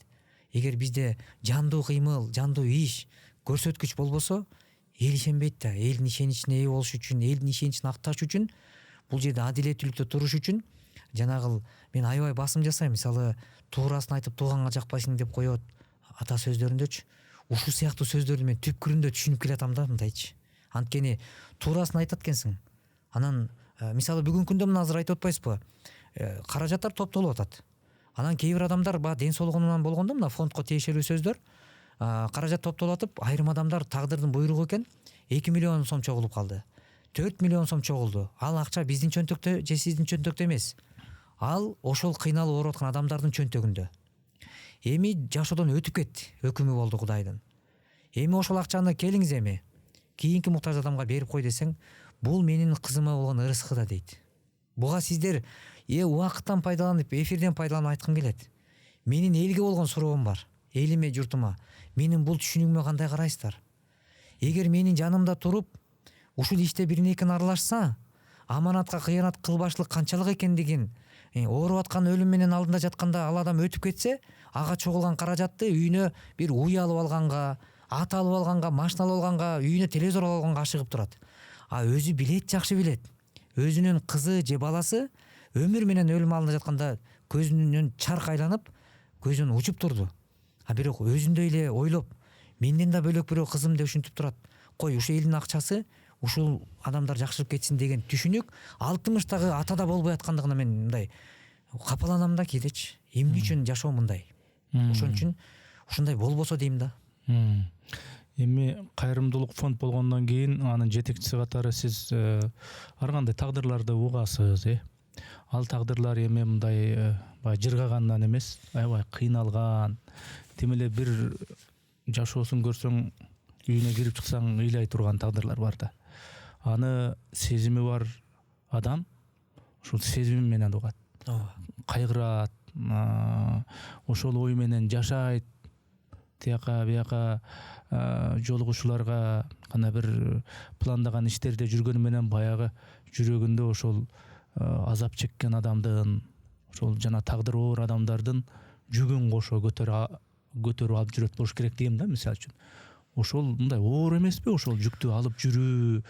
Эгер бизде жандуу кыймыл, жандуу иш, көрсөткүч болбосо, эл ишенбейт да. Элдин ишеничине ээ болуш үчүн, элдин ишеничин акташ үчүн, бул жерде адилеттүүлүктө туруш үчүн жанагыл мен аябай басым жасайм. Мисалы, туурасын айтып тууганга жакпайсың деп коет ата сөздөрүндөчү. Ушул сыяктуу сөздөрдү мен түпкүрүндө түшүнүп келатам да мындайчы. Анткени туурасын айтат экенсиң. Анан мисалы бүгүнкү күндө мына азыр айтып атпайсызбы? Каражаттар топтолуп атат. Анан кээ бир адамдар ден соолугунан болгондо мына фондко тиешелүү сөздөр каражат топтолуп атып, айрым адамдар тагдырдын буйругу экен 2 миллион сом чогулуп калды. 4 миллион сом чогулду. Ал акча биздин чөнтөктө же сиздин чөнтөктө эмес. ал ошол кыйналып ооруп аткан адамдардын чөнтөгүндө. Эми жашоодон өтүп кетти, өкүмү болду Кудайдын. Эми ошол акчаны келиңиз эми кийинки муктаж адамга берип кой десең, бул менин кызыма болгон ырыскы да дейт. Буга сиздер убакыттан пайдаланып, эфирден пайдаланып айткым келет. Менин элге болгон суроом бар. Элиме, журтума, менин бул түшүнүгүмө кандай карайсыздар? Эгер менин жанымда туруп, ушул иште биринекин аралашса, аманатка кыянат кылбашлык канчалык экендигин, ооруп аткан өлүм менен алдында жатканда ал адам өтүп кетсе, ага чогулган каражатты үйүнө бир уй алып алганга, ат алып алганга, машина алып алганга, үйүнө телевизор алып алганга ашыгып турат. А өзү билет, жакшы билет. Өзүнүн кызы же баласы өмүр менен өлүм алдында жатканда көзүнөн чарк айланып, көзүнөн учуп турду. А бирок өзүндөй эле ойлоп, менден да бөлөк бирөө кызым деп ушинтип турат. Кой, ушул элдин акчасы ушул адамдар жакшырып кетсин деген түшүнүк 60-тагы атада болбой аткандыгына мен мындай капаланам да кээдечи. Эмне үчүн жашоо мындай? Ошон үчүн ушундай болбосо дейм да. Эми кайрымдуулук фонд болгондон кийин анын жетекчиси катары сиз ар кандай тагдырларды угасыз, Ал тагдырлар эми мындай баягы жыргагандан эмес, аябай кыйналган, тим эле бир жашоосун көрсөң үйүнө кирип чыксаң ыйлай турган тагдырлар бар да. Аны сезими бар адам ушул сезими менен угат. Кайгырат, ошол ой менен жашайт. Тияка бияка жолугушууларга кана бир пландаган иштерде жүргөнү менен баягы жүрөгүндө ошол азап чеккен адамдын, ошол жана тагдыры оор адамдардын жүгүн кошо көтөрүп алып жүрөт болуш керек дейм да, мисалы үчүн. Ошол мындай оор эмеспи ошол жүктү алып жүрүү,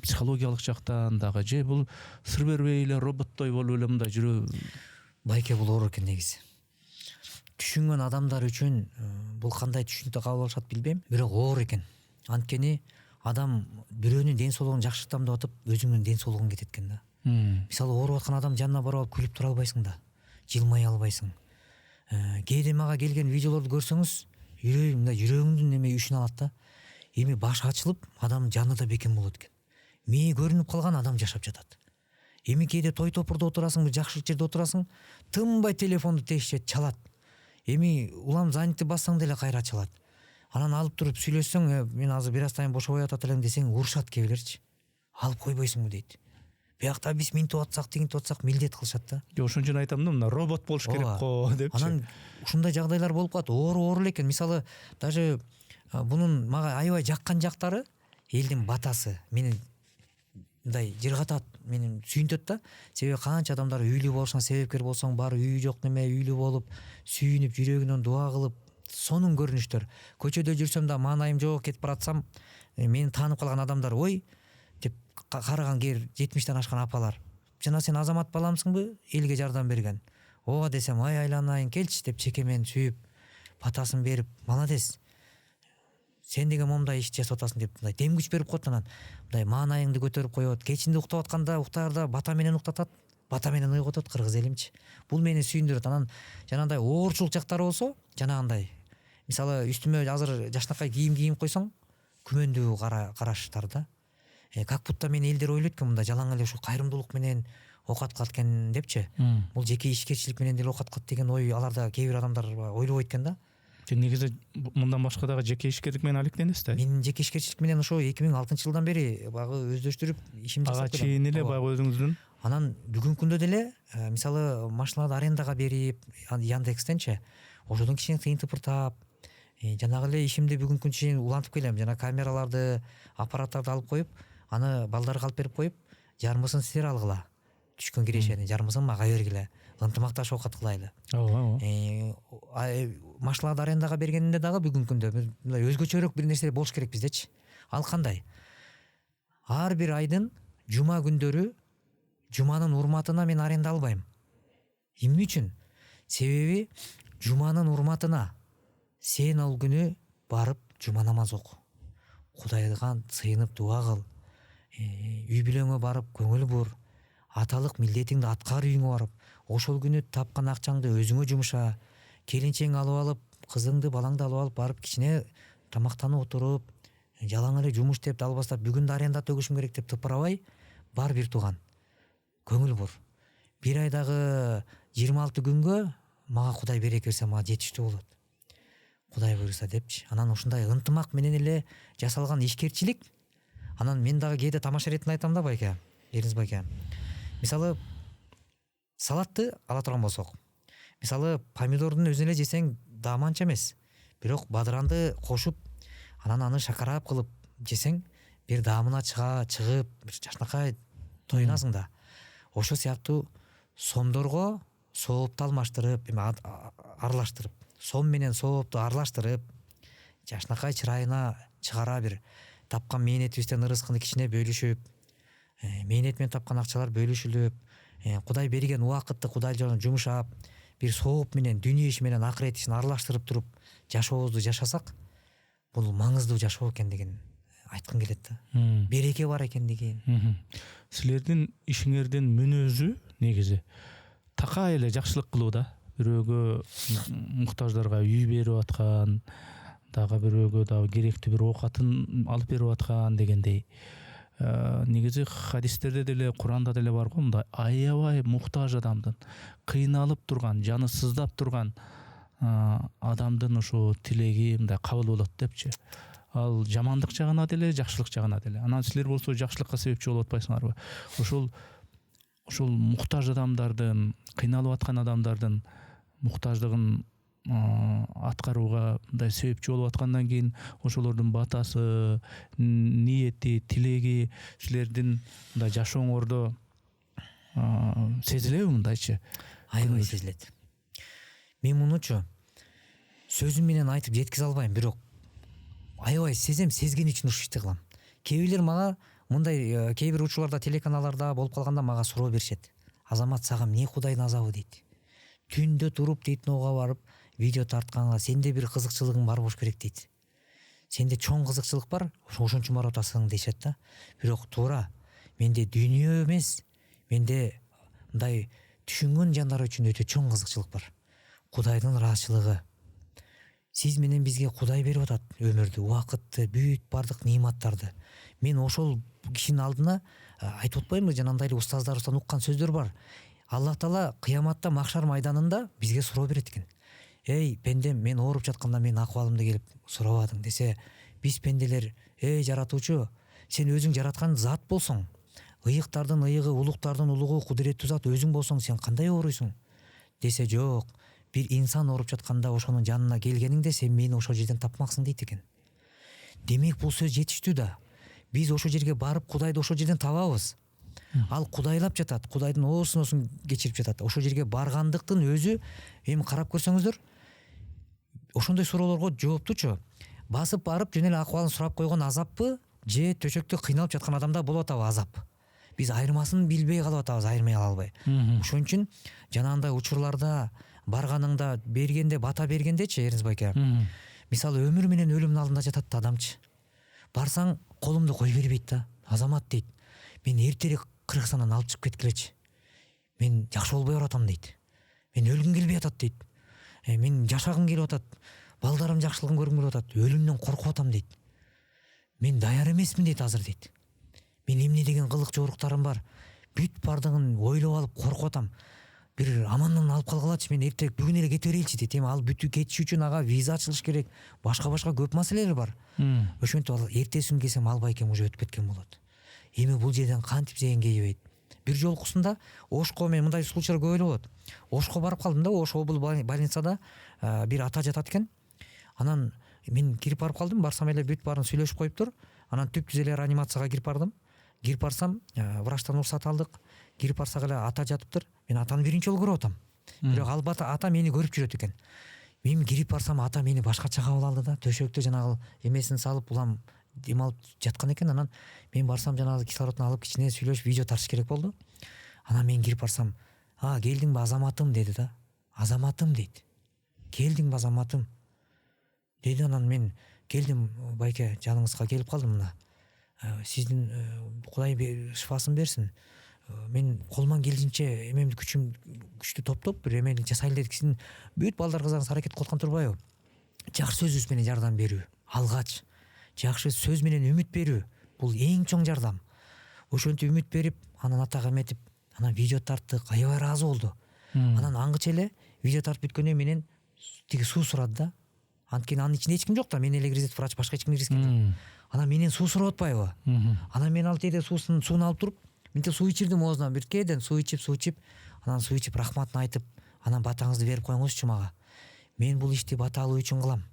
психологиялык жактан дагы, же бул сыр бербей эле роботтой болуп эле мындай жүрүү? Байке, бул оор экен негизи. Түшүнгөн адамдар үчүн бул кандай түшүнүктү кабыл алышат билбейм, бирок оор экен. Анткени адам бирөөнүн ден соолугун жакшыртам деп атып, өзүңдүн ден соолугуң кетет экен да. Мисалы, ооруп аткан адам жанына барып алып күлүп тура албайсың да, жылмай албайсың. Кээде мага келген видеолорду көрсөңүз, жүрөгүңдүн эме үшүн алат да. Эми баш ачылып, адам жаны да бекем болот экен. Мээ көрүнүп калган адам жашап жатат. Эми кээде той топурда отурасың, бир жакшы жерде отурасың, тынбай телефонду тешет, чалат. Эми улам занятый бассаң деле кайра чалат. Анан алып туруп сүйлөшсөң, мен азыр бир аз сайын бошобой атат элем десең, урушат кээ билерчи. Алып койбойсуңбу дейт. Биякта биз минтип атсак, тигинтип атсак милдет кылышат да. Ошон үчүн айтам да, мына робот болуш керек го депчи. Анан ушундай жагдайлар болуп калат, оор эле экен. Мисалы, даже бунун мага аябай жаккан жактары элдин батасы мени мындай жыргатат, мени сүйүнтөт да. Себеби канча адамдар үйлүү болушуна себепкер болсоң, баары үйү жок неме үйлүү болуп, сүйүнүп, жүрөгүнөн дуа кылып, сонун көрүнүштөр. Көчөдө жүрсөм да маанайым жок, кетип баратсам, мени таанып калган адамдар, ой деп караган кээ 70-тен ашкан апалар. Жана сен Азамат баламсыңбы? Элге жардам берген. Ооба десем, ай айланайын, келчи деп чекемен сүйүп, батасын берип, маладес. Сен деген момундай иш жасап атасың деп мындай дем күч берип коет. Анан мындай маанайыңды көтөрүп коет. Кечинде уктап атканда уктаарда бата менен уктатат, бата менен ойготот, кыргыз элимчи. Бул мени сүйүндүрөт. Анан жанагындай оорчулук жактары болсо, жанагындай мисалы үстүмө азыр жашнакай кийим кийип койсоң, күмөндүү караштар да. Как будто мени элдер ойлойт экен, мындай жалаң эле ушу кайрымдуулук менен окат кылат экен депчи. Бул жеке ишкерчилик менен деле окат кылат деген ой аларда кээ бир адамдар ойлобойт экен да. Негизи мындан башка дагы жеке ишкерлик менен алектенесиз да. Мен жеке ишкерчилик менен ошо 2006-жылдан бери багы өздөштүрүп ишимди жасап ага чейин эле баягы өзүңүздүн. Анан бүгүнкү күндө деле мисалы машиналарды арендага берип, Яндекстенчи, ошодон кичине тыйын тыпыртап, жанагы эле ишимди бүгүнкү күнү чейин улантып келем. Жана камераларды, аппараттарды алып коюп, аны балдарга алып берип коюп, жармысын силер алгыла. Түшкөн кирешени жармысын мага бергиле. Ынтымакташып окат кылайлы. Машиналарды арендага бергенде дагы бүгүнкү күндө мындай өзгөчөрөөк бир нерсе болуш керек биздечи. Ал кандай? Ар бир айдын жума күндөрү жуманын урматына мен аренда албайм. Эмне үчүн? Себеби жуманын урматына сен ал күнү барып жума намаз оку. Кудайга сыйынып дуа кыл. Үй бүлөңө барып көңүл бур. Аталык милдетиңди аткар үйүңө барып, ошол күнү тапкан акчаңды өзүңө жумуша. Келинчең алып алып, кызыңды, балаңды алып алып барып кичине тамактанып отуруп, жалаң эле жумуш деп далбастап бүгүн да аренда төгүшүм керек деп тыпырабай, бар бир тууган. Көңүл бур. бир айдагы 26 күнгө мага Кудай береке берсе мага жетиштүү болот. Кудай буйруса депчи. Анан ушундай ынтымак менен эле жасалган ишкерчилик. Анан мен дагы кээде тамаша иретин айтам да байке, Эрниз байке. Мисалы салатты ала турган болсок, мисалы помидордун өзүн эле жесең даамы анча эмес. Бирок бадыранды кошуп, анан аны шакарап кылып жесең, бир даамына чыгып, бир жакшынакай тоюнасың да. Ошо сыяктуу сомдорго соопту алмаштырып, аралаштырып, сом менен соопту аралаштырып, жакшынакай чырайына чыгара бир тапкан мээнетибизден ырыскыны кичине бөлүшүп, мээнет менен тапкан акчалар бөлүшүлүп, Кудай берген убакытты Кудай жолунда жумшап, бир сооп менен дүйнө иши менен акырет ишин аралаштырып туруп жашообузду жашасак, бул маңыздуу жашоо экендигин айткым келет да. Береке бар экендигин. Силердин ишиңердин мүнөзү негизи такай эле жакшылык кылуу да. Бирөөгө муктаждарга үй берип аткан, дагы бирөөгө дагы керектүү бир оокатын алып берип аткан дегендей. Негизи хадистерде деле, Куранда деле бар го, мындай аябай муктаж адамдын, кыйналып турган, жаны сыздап турган адамдын ошо тилеги мындай кабыл болот депчи. Ал жамандык жагына деле, жакшылык жагына деле. Анан силер болсо жакшылыкка себепчи болуп атпайсыңарбы? Ошол муктаж адамдардын, кыйналып аткан адамдардын муктаждыгын аткарууга мындай себепчи болуп аткандан кийин ошолордун батасы, ниети, тилеги силердин мындай жашооңордо сезилеби мындайчы? Аябай сезилет. Мен мунучу сөзүм менен айтып жеткизе албайм, бирок аябай сезем, сезген үчүн ушул ишти кылам. Кээ бирлер мага мындай кээ бир учурларда телеканалдарда болуп калганда мага суроо беришет. Азамат, сага эмне Кудайдын азабы дейт. Түндө туруп дейт нога барып видео тартканга сенде бир кызыкчылыгың бар болуш керек дейт. Сенде чоң кызыкчылык бар, ошон үчүн барып атасың дешет да. Бирок туура, менде дүйнө эмес, менде мындай түшүнгөн жандар үчүн өтө чоң кызыкчылык бар. Кудайдын ыраазычылыгы. Сиз менен бизге Кудай берип атат өмүрдү, убакытты, бүт бардык неиматтарды. Мен ошол кишинин алдына айтып атпаймынбы, жанагындай эле устаздарыбыздан уккан сөздөр бар. Аллах Таала кыяматта махшар майданында бизге суроо берет экен. Эй пендем, мен ооруп жатканда менин акыбалымды келип сурабадың десе, биз пенделер, эй жаратуучу, сен өзүң жараткан зат болсоң, ыйыктардын ыйыгы, улуктардын улугу, кудуреттүү зат өзүң болсоң, сен кандай ооруйсуң? Десе, жок, бир инсан ооруп жатканда ошонун жанына келгениңде сен мени ошол жерден тапмаксың дейт экен. Демек бул сөз жетиштүү да. Биз ошол жерге барып Кудайды ошол жерден табабыз. Ал кудайлап жатат, Кудайдын оосун кечирип жатат. Ошол жерге баргандыктын өзү, эми карап көрсөңүздөр, ошондой суроолорго жооптучу басып барып жөн эле акыбалын сурап койгон азаппы, же төшөктө кыйналып жаткан адамда болуп атабы азап. Биз айырмасын билбей калып атабыз, айырмай ала албай. Ошон үчүн жанагындай учурларда барганыңда, бергенде, бата бергендечи, Эрниз байке. Мисалы өмүр менен өлүмдүн алдында жатат да адамчы. Барсаң колумду кой бербейт да. Азамат дейт, мен эртерээк Кыргызстандан алып чыгып кеткилечи. Мен жакшы болбой баратам дейт. Мен өлгүм келбей атат дейт. Мен жашагым келип атат. Балдарым жакшылыгын көргүм келип атат. Өлүмдөн коркуп атам дейт. Мен даяр эмесмин дейт азыр дейт. Мен эмне деген кылык жоруктарым бар. Бүт бардыгын ойлоп алып коркуп атам. Бир амандын алып калгалачы, мен эртең бүгүн эле кете берейинчи дейт. Эми ал бүтүп кетиши үчүн ага виза ачылыш керек. Башка көп маселелер бар. Ошентип ал эртесин келсем ал байкем уже өтүп кеткен болот. Эми бул жерден кантип зейин кейбейт. Бир жолкусунда Ошко, мен мындай случайлар көп эле болот. Ошко барып калдым да, Ош облус больницада бир ата жатат экен. Анан мен кирип барып калдым, барсам эле бүт баарын сүйлөшүп коюптур. Анан түп-түз эле реанимацияга кирип бардым. Кирип барсам, врачтан уруксат алдык. Кирип барсак эле ата жатыптыр. Мен атаны биринчи жолу көрүп атам. Бирок ал ата мени көрүп жүрөт экен. Мен кирип барсам ата мени башкача кабыл алды да, төшөктө жанагы эмесин салып, улам дем алып жаткан экен. Анан мен барсам жанагы кислородун алып кичине сүйлөшүп видео тартыш керек болду. Анан мен кирип барсам, келдиңби азаматым деди да. Азаматым дейт. Келдиңби азаматым деди. Анан мен келдим байке, жаныңызга келип калдым мына. Сиздин Кудай шифасын берсин. Мен колуман келишинче эмемди күчтү топтоп бир эмени жасайлы дедик. Сиздин бүт балдар кыздарыңыз аракет кылып аткан турбайбы? Жакшы сөзүңүз менен жардам берүү, алгач жакшы сөз менен үмүт берүү, бул эң чоң жардам. Ошентип үмүт берип, анан атага эметип, анан видео тарттык, аябай ыраазы болду. Анан аңгыча эле видео тартып бүткөндөн менен тиги суу сурады да. Анткени анын ичинде эч ким жок да, мен эле киргизет, врач башка эч ким киргизген жок. Анан менен суу сурап атпайбы? Анан мен ал жерде сууну алып туруп, мынтип суу ичирдим оозунан, бир кээден суу ичип, анан суу ичип рахматын айтып, анан батаңызды берип коюңузчу мага. Мен бул ишти баталуу үчүн кылам.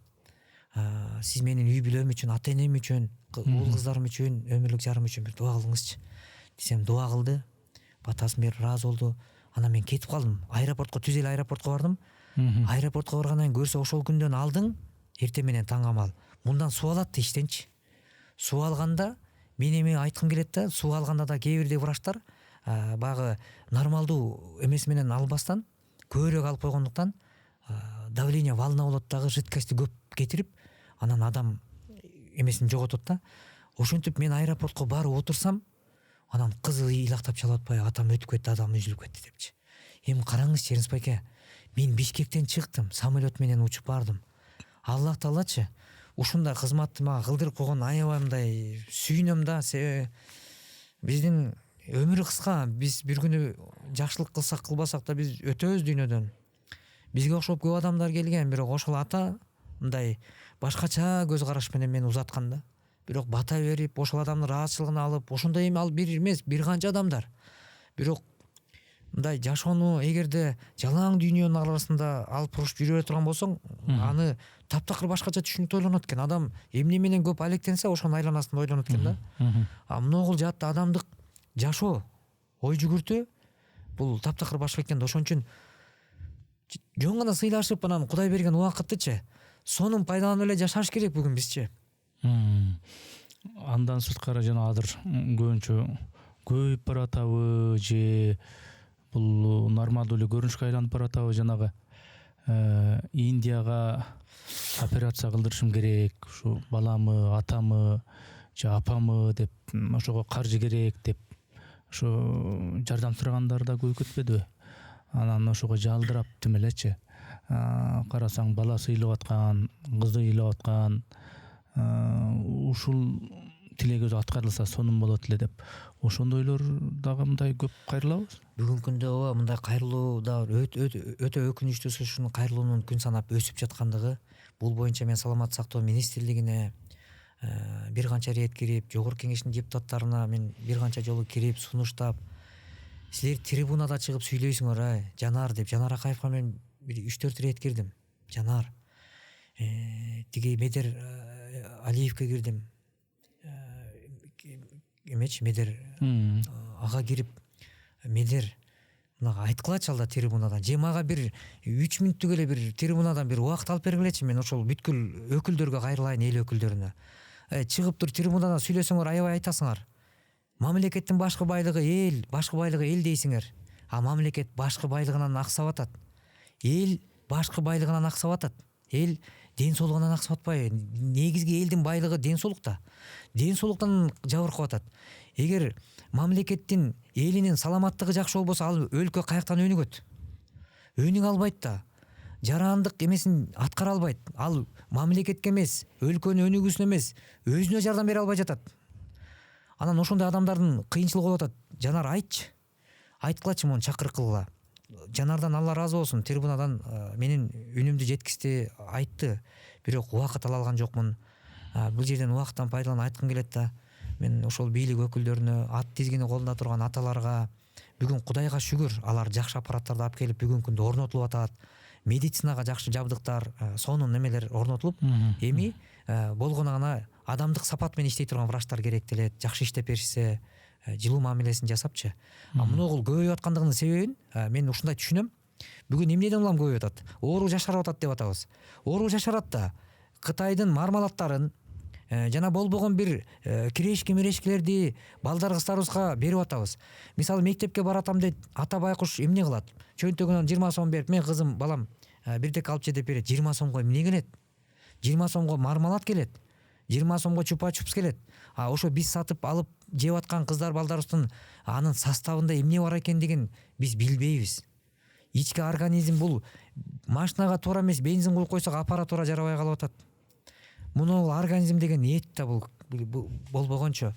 Сиз менин үй бүлөм үчүн, ата энем үчүн, уул кыздарым үчүн, өмүрлүк жарым үчүн бир дуа кылыңызчы десем, дуа кылды. Батасын берип ыраазы болду. Анан мен кетип калдым. Аэропортко, түз эле аэропортко бардым. Аэропортко баргандан кийин көрсө ошол күндөн алдың, эртең менен таң амал мындан суу алат да иштенчи. Суу алганда мен эме айткым келет да, суу алганда да кээ бирдей врачтар баягы нормалдуу эмеси менен албастан көбүрөөк алып койгондуктан давление волна болот дагы, жидкостьти көп кетирип, анан адам эмесин жоготот да. Ошентип мен аэропортко барып отурсам, анан кызы ыйлактап чалып атпай, атам өтүп кетти, адам үзүлүп кетти депчи. Эми караңызчы Эрнст байке, мен Бишкектен чыктым, самолет менен учуп бардым. Аллах таалачы ушундай кызматты мага кылдырып койгон аябай мындай сүйүнөм да. Себеби биздин өмүр кыска, биз бир күнү жакшылык кылсак кылбасак да биз өтөбүз дүйнөдөн. Бизге окшоп көп адамдар келген, бирок ошол ата мындай башкача көз караш менен мени узаткан да. Бирок бата берип, ошол адамдын ыраазычылыгын алып, ошондой эми ал бир эмес, бир канча адамдар. Бирок мындай жашоону эгерде жалаң дүйнөнүн арасында алып урушуп жүрө турган болсоң, аны таптакыр башкача түшүнүп ойлонот экен. Адам эмне менен көп алектенсе, ошонун айланасында ойлонот экен да. Могул жаатта адамдык жашоо, ой жүгүртүү бул таптакыр башка экен да. Ошон үчүн жөн гана сыйлашып, анан Кудай берген убакыттычы сонун пайдаланып эле жашаш керек бүгүн бизчи. Андан сырткары жана азыр көбүнчө көбөйүп баратабы же бул нормалдуу эле көрүнүшкө айланып баратабы, жанагы Индияга операция кылдырышым керек, ушу баламы, атамы же апамы деп, ошого каржы керек деп ошо жардам сурагандар да көбөйүп кетпедиби? Анан ошого жалдырап тим элечи карасаң баласы ыйлап аткан, кызы ыйлап аткан, ушул тилек өзү аткарылса сонун болот эле деп, ошондойлор дагы мындай көп кайрылабыз. Бүгүнкү күндө ооба мындай кайрылуу да өтө өкүнүчтүүсү ушунун кайрылуунун күн санап өсүп жаткандыгы. Бул боюнча мен саламаттык сактоо министрлигине бир канча ирет кирип, жогорку кеңештин депутаттарына мен бир канча жолу кирип сунуштап, силер трибунада чыгып сүйлөйсүңөр, Жанар деп, Жанар Акаевга мен бир 3-4 ирет кирдим. Жанар, тиги Медер Алиевке кирдим. Эмечи Медер ага кирип, Медер мынага айткылачы алда трибунадан, же мага бир 3 мүнөттүк эле бир трибунадан бир убакыт алып бергилечи, мен ошол бүткүл өкүлдөргө кайрылайын, эл өкүлдөрүнө. Чыгып тур трибунадан сүйлөсөңөр аябай айтасыңар. Мамлекеттин башкы байлыгы эл, башкы байлыгы эл дейсиңер. А мамлекет башкы байлыгынан аксап атат. Эл башкы байлыгынан аксап атат. Эл ден соолугунан аксап атпайбы? Негизги элдин байлыгы ден соолукта. Ден соолуктан жабыркап атат. Эгер мамлекеттин элинин саламаттыгы жакшы болбосо, ал өлкө каяктан өнүгөт? Өнүгө албайт да. Жарандык эмесин аткара албайт. Ал мамлекетке эмес, өлкөнүн өнүгүүсүнө эмес, өзүнө жардам бере албай жатат. Анан ошондой адамдардын кыйынчылыгы болуп атат. Жанар айтчы. Айткылачы, муну чакырык кылгыла. Жанардан Алла разы болсун, трибунадан менин үнүмдү жеткизди, айтты. Бирок убакыт ала алган жокмун. Бул жерден убакыттан пайдаланып айткым келет да. Мен ошол бийлик өкүлдөрүнө, ат тизгини колунда турган аталарга бүгүн Кудайга шүгүр, алар жакшы аппараттарды алып келип бүгүнкү күндө орнотулуп атат. Медицинага жакшы жабдыктар, сонун немелер орнотулуп, эми болгону гана адамдык сапат менен иштей турган врачтар керектелет, жакшы иштеп беришсе, жылуу мамилесин жасапчы. Мунугул көбөйүп аткандыгынын себебин мен ушундай түшүнөм. Бүгүн эмнеден улам көбөйүп атат? Оору жашарып атат деп атабыз. Оору жашарат да. Кытайдын мармалаттарын жана болбогон бир кирешки-мерешкилерди балдар кыздарыбызга берип атабыз. Мисалы мектепке баратам дейт, ата байкуш эмне кылат? Чөнтөгүнөн 20 сом берип, мен кызым, балам бирдек алып же деп берет. 20 сомго эмне келет? 20 сомго мармалат келет. 20 сомго чупа-чупс келет. Ошо биз сатып алып жеп аткан кыздар балдарыбыздын анын составында эмне бар экендигин биз билбейбиз. Ички организм бул машинага туура эмес бензин куюп койсок аппаратура жарабай калып атат. Муну организм деген эт да бул болбогончо.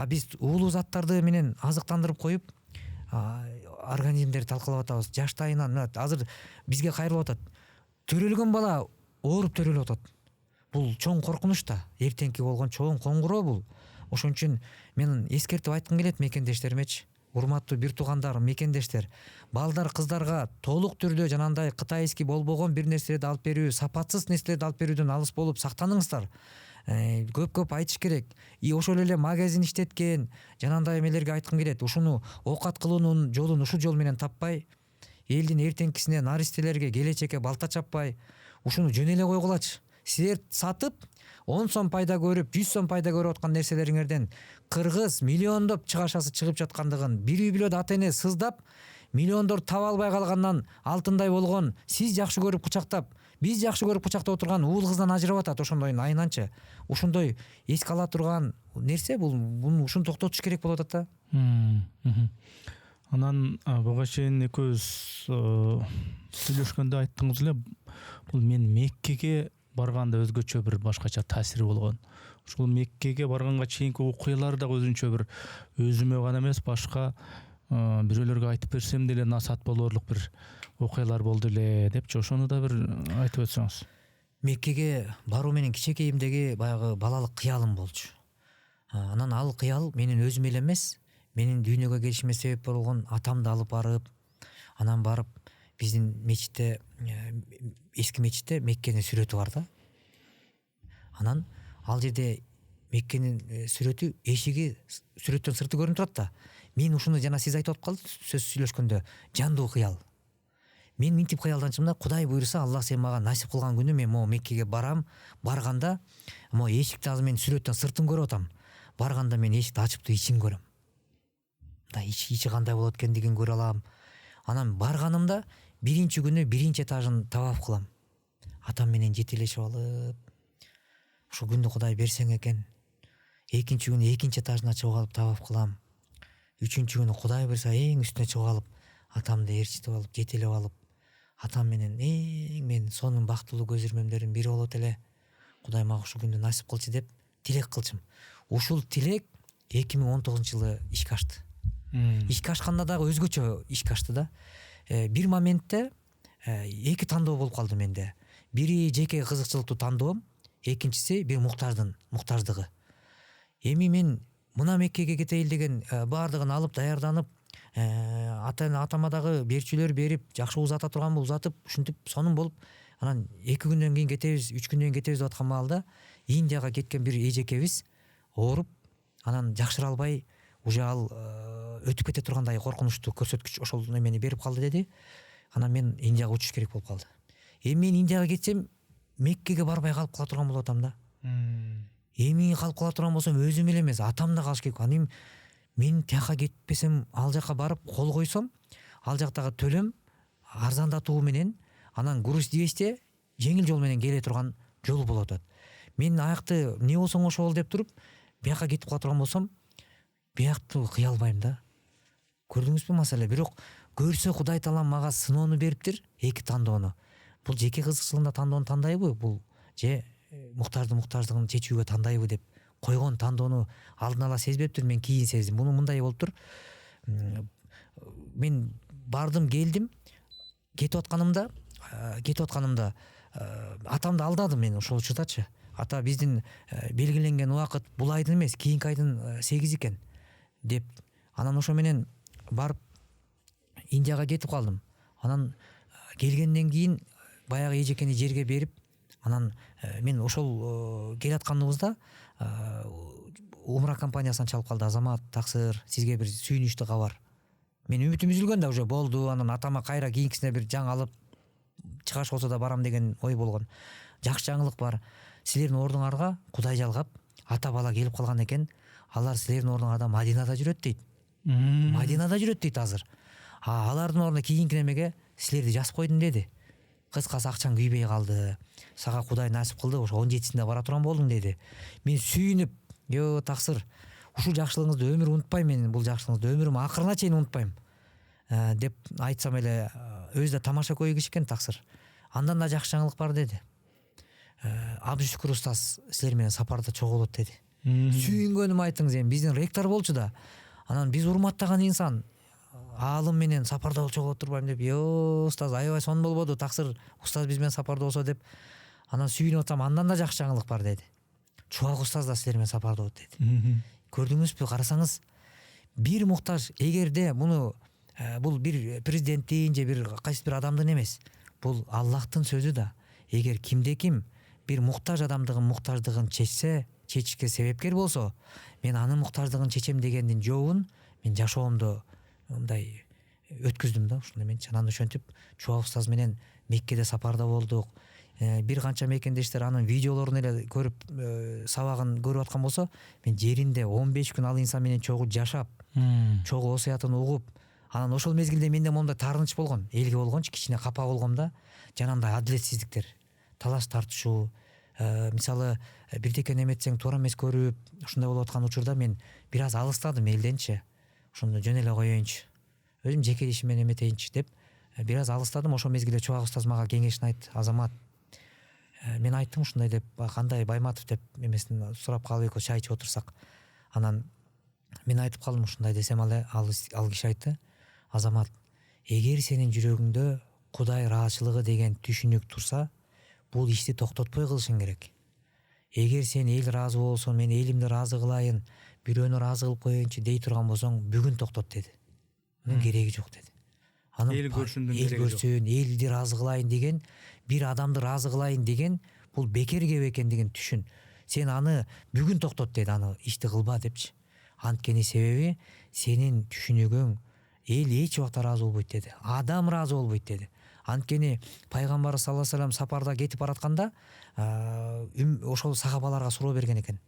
Биз уулуу заттарды менен азыктандырып коюп, организмдерди талкалап атабыз. Жаштайынан мына азыр бизге кайрылып атат. Төрөлгөн бала ооруп төрөлүп атат. Бул чоң коркунуч да, эртеңки болгон чоң коңгуроо бул. Ошон үчүн мен эскертип айткым келет мекендештеримечи. Урматтуу бир туугандар, мекендештер, балдар, кыздарга толук түрдө жанагындай кытайский болбогон бир нерселерди алып берүү, сапатсыз нерселерди алып берүүдөн алыс болуп сактаныңыздар. Көп айтыш керек. Ошол эле магазин иштеткен жанагындай эмелерге айткым келет. Ушуну оокат кылуунун жолун ушул жол менен таппай, элдин эртеңкисине наристелерге, келечекке балта чаппай, ушуну жөн эле койгулачы. Силер сатып 10 сом пайда көрүп, 100 сом пайда көрүп аткан нерселериңерден кыргыз миллиондоп чыгашасы чыгып жаткандыгын бир үй бүлөдө ата эне сыздап, миллиондор таба албай калгандан алтындай болгон сиз жакшы көрүп кучактап, биз жакшы көрүп кучактап отурган уул кыздан ажырап атат ошондой айнанчы. Ошондой эске ала турган нерсе буну ушуну токтотуш керек болуп атат да. Анан буга чейин экөөбүз сүйлөшкөндө айттыңыз эле, бул мен Меккеге барганда өзгөчө бир башкача таасири болгон. Ушул Меккеге барганга чейинки окуялар да өзүнчө бир өзүмө гана эмес, башка бирөөлөргө айтып берсем деле насаат болорлук бир окуялар болду эле депчи, ошону да бир айтып өтсөңүз. Меккеге баруу менен кичекейимдеги баягы балалык кыялым болчу. Анан ал кыял менин өзүм эле эмес, менин дүйнөгө келишиме себеп болгон атамды алып барып, анан барып биздин мечитте, эски мечитте Меккенин сүрөтү бар да. Анан ал жерде Меккенин сүрөтү, эшиги сүрөттөн сырты көрүнүп турат да. Мен ушуну жана сиз айтып калдыңыз сөз сүйлөшкөндө, жандуу кыял. Мен минтип кыялданчымда, Кудай буйруса, Аллах сен мага насип кылган күнү мен могу Меккеге барам. Барганда могу эшикти азыр мен сүрөттөн сыртын көрүп атам. Барганда мен эшикти ачып ичин көрөм. Да ичи кандай болот экендигин көрө алам. Анан барганымда биринчи күнү биринчи этажын табап кылам. Атам менен жетелешип алып, ушул күндү Кудай берсең экен. Экинчи күнү экинчи этажына чыгып алып табап кылам. Үчүнчү күнү Кудай буйруса эң үстүнө чыгып алып, атамды ээрчитип алып, жетелеп алып, атам менен мен сонун бактылуу көз ирмемдердин бири болот эле. Кудай мага ушул күндү насип кылчы деп тилек кылчым. Ушул тилек 2019-жылы ишке ашты. Ишке ашканда дагы өзгөчө ишке ашты да. Бир моментте эки тандоо болуп калды менде. Бири жеке кызыкчылыктуу тандоом, экинчиси бир муктаждыгы. Эми мен мына Меккеге кетейин деген баардыгын алып даярданып, атама дагы берчүлөр берип, жакшы узата турган узатып, ушинтип сонун болуп, анан 2 күндөн кийин кетебиз, 3 күндөн кийин кетебиз деп аткан маалда Индияга кеткен бир эжекебиз ооруп, анан жакшыра албай, уже ал өтүп кете тургандай коркунучтуу көрсөткүч ошол немени берип калды деди. Анан мен Индияга учуш керек болуп калды. Эми мен Индияга кетсем, Меккеге барбай калып кала турган болуп атам да. Эми калып кала турган болсом, өзүм эле эмес, атам да калыш керек. Анан мен тияка кетпесем, ал жака барып кол койсом, ал жактагы төлөм арзандатуу менен, анан груз дибесте жеңил жол менен келе турган жол болуп атат. Мен аякты не болсоң ошол деп туруп, бияка кетип кала турган болсом, биякты кыя албайм да. Көрдүңүзбү маселе? Бирок көрсө Кудай таалам мага сыноону бериптир, эки тандоону. Бул жеке кызыкчылыгында тандоону тандайбы? Бул же муктаждыгын чечүүгө тандайбы деп койгон тандоону алдын ала сезбептир, мен кийин сездим. Буну мындай болуптур. Мен бардым, келдим, кетип атканымда атамды алдадым мен ошол учурдачы. Ата биздин белгиленген убакыт бул айдын эмес, кийинки айдын 8 экен деп. Анан ошо менен барып Индияга кетип калдым. Анан келгенден кийин баягы эжекени жерге берип, анан мен ошол келатканыбызда умра компаниясынан чалып калды. Азамат, таксыр, сизге бир сүйүнүчтүү кабар. Мен үмүтүм үзүлгөн да, уже болду. Анан атама кайра кийинкисине бир жаңы алып чыгаш болсо да барам деген ой болгон. Жакшы жаңылык бар. Силердин ордуңарга Кудай жалгап, ата бала келип калган экен. Алар силердин ордуңарда Мадинада жүрөт дейт. Мадинада жүрөт дейт азыр. Алардын ордуна кийинки немеге силерди жазып койдум деди. Кыскасы акчаң күйбөй калды. Сага Кудай насип кылды, ошо 17-синде бара турган болдуң деди. Мен сүйүнүп, "Жо, таксыр, ушул жакшылыгыңызды өмүр унутпайм, мен бул жакшылыгыңызды өмүрүм акырына чейин унутпайм" деп айтсам эле, өзү да тамаша көй киши экен таксыр. Андан да жакшы жаңылык бар деди. Абдышүкүр устаз силер менен сапарда чогулот деди. Сүйүнгөнүм айтыңыз, эми биздин ректор болчу да. Анан биз урматтаган инсан, аалым менен сапарда чогуу отурбайм деп, йоо устаз аябай сонун болбоду, таксыр устаз биз менен сапарда болсо деп анан сүйүнүп атсам, андан да жакшы жаңылык бар деди. Чубак устаз да силер менен сапарда болот деди. Көрдүңүзбү, карасаңыз бир муктаж, эгерде муну бул бир президенттин же бир кайсы бир адамдын эмес, бул Аллахтын сөзү да. Эгер кимде ким бир муктаж адамдын муктаждыгын чечишке себепкер болсо, мен анын муктаждыгын чечем дегендин жообун мен жашоомдо мындай өткүздүм да, ушундай менчи. Анан ошентип Чубак устаз менен Меккеде сапарда болдук. Бир канча мекендештер анын видеолорун эле көрүп, сабагын көрүп аткан болсо, мен жеринде 15 күн ал инсан менен чогуу жашап, чогуу осуятын угуп, анан ошол мезгилде менде момундай таарыныч болгон, элге болгончу, кичине капа болгом да. Жанагындай адилетсиздиктер, талаш тартышуу, мисалы бирдекени эметсең туура эмес көрүп, ушундай болуп аткан учурда мен бир аз алыстадым элденчи. Ошондо жөн эле коеюнчу, өзүм жеке ишим менен эметейинчи деп бир аз алыстадым. Ошол мезгилде Чубак устаз мага кеңешин айтты. Азамат, мен айттым ушундай деп, кандай Байматов деп эмесин сурап калып экөөбүз чай ичип отурсак, анан мен айтып калдым ушундай десем, ал киши айтты: Азамат, эгер сенин жүрөгүңдө Кудай ыраазычылыгы деген түшүнүк турса, бул ишти токтотпой кылышың керек. Эгер сен эл ыраазы болсун, мен элимди ыраазы кылайын, бирөөнү ыраазы кылып коеюнчу дей турган болсоң, бүгүн токтот деди. Мунун кереги жок деди. Эл көрсүндүн кереги жок. Көрсүн, элди ыраазы кылайын деген, бир адамды ыраазы кылайын деген, бул бекер кеп экендигин түшүн. Сен аны бүгүн токтот деди, аны ишти кылба депчи. Анткени себеби сенин түшүнүгүң эл эч убакта ыраазы болбойт деди. Адам ыраазы болбойт деди. Анткени пайгамбар саллаллаху алейхи вассалам сапарда кетип баратканда ошол сахабаларга суроо берген экен.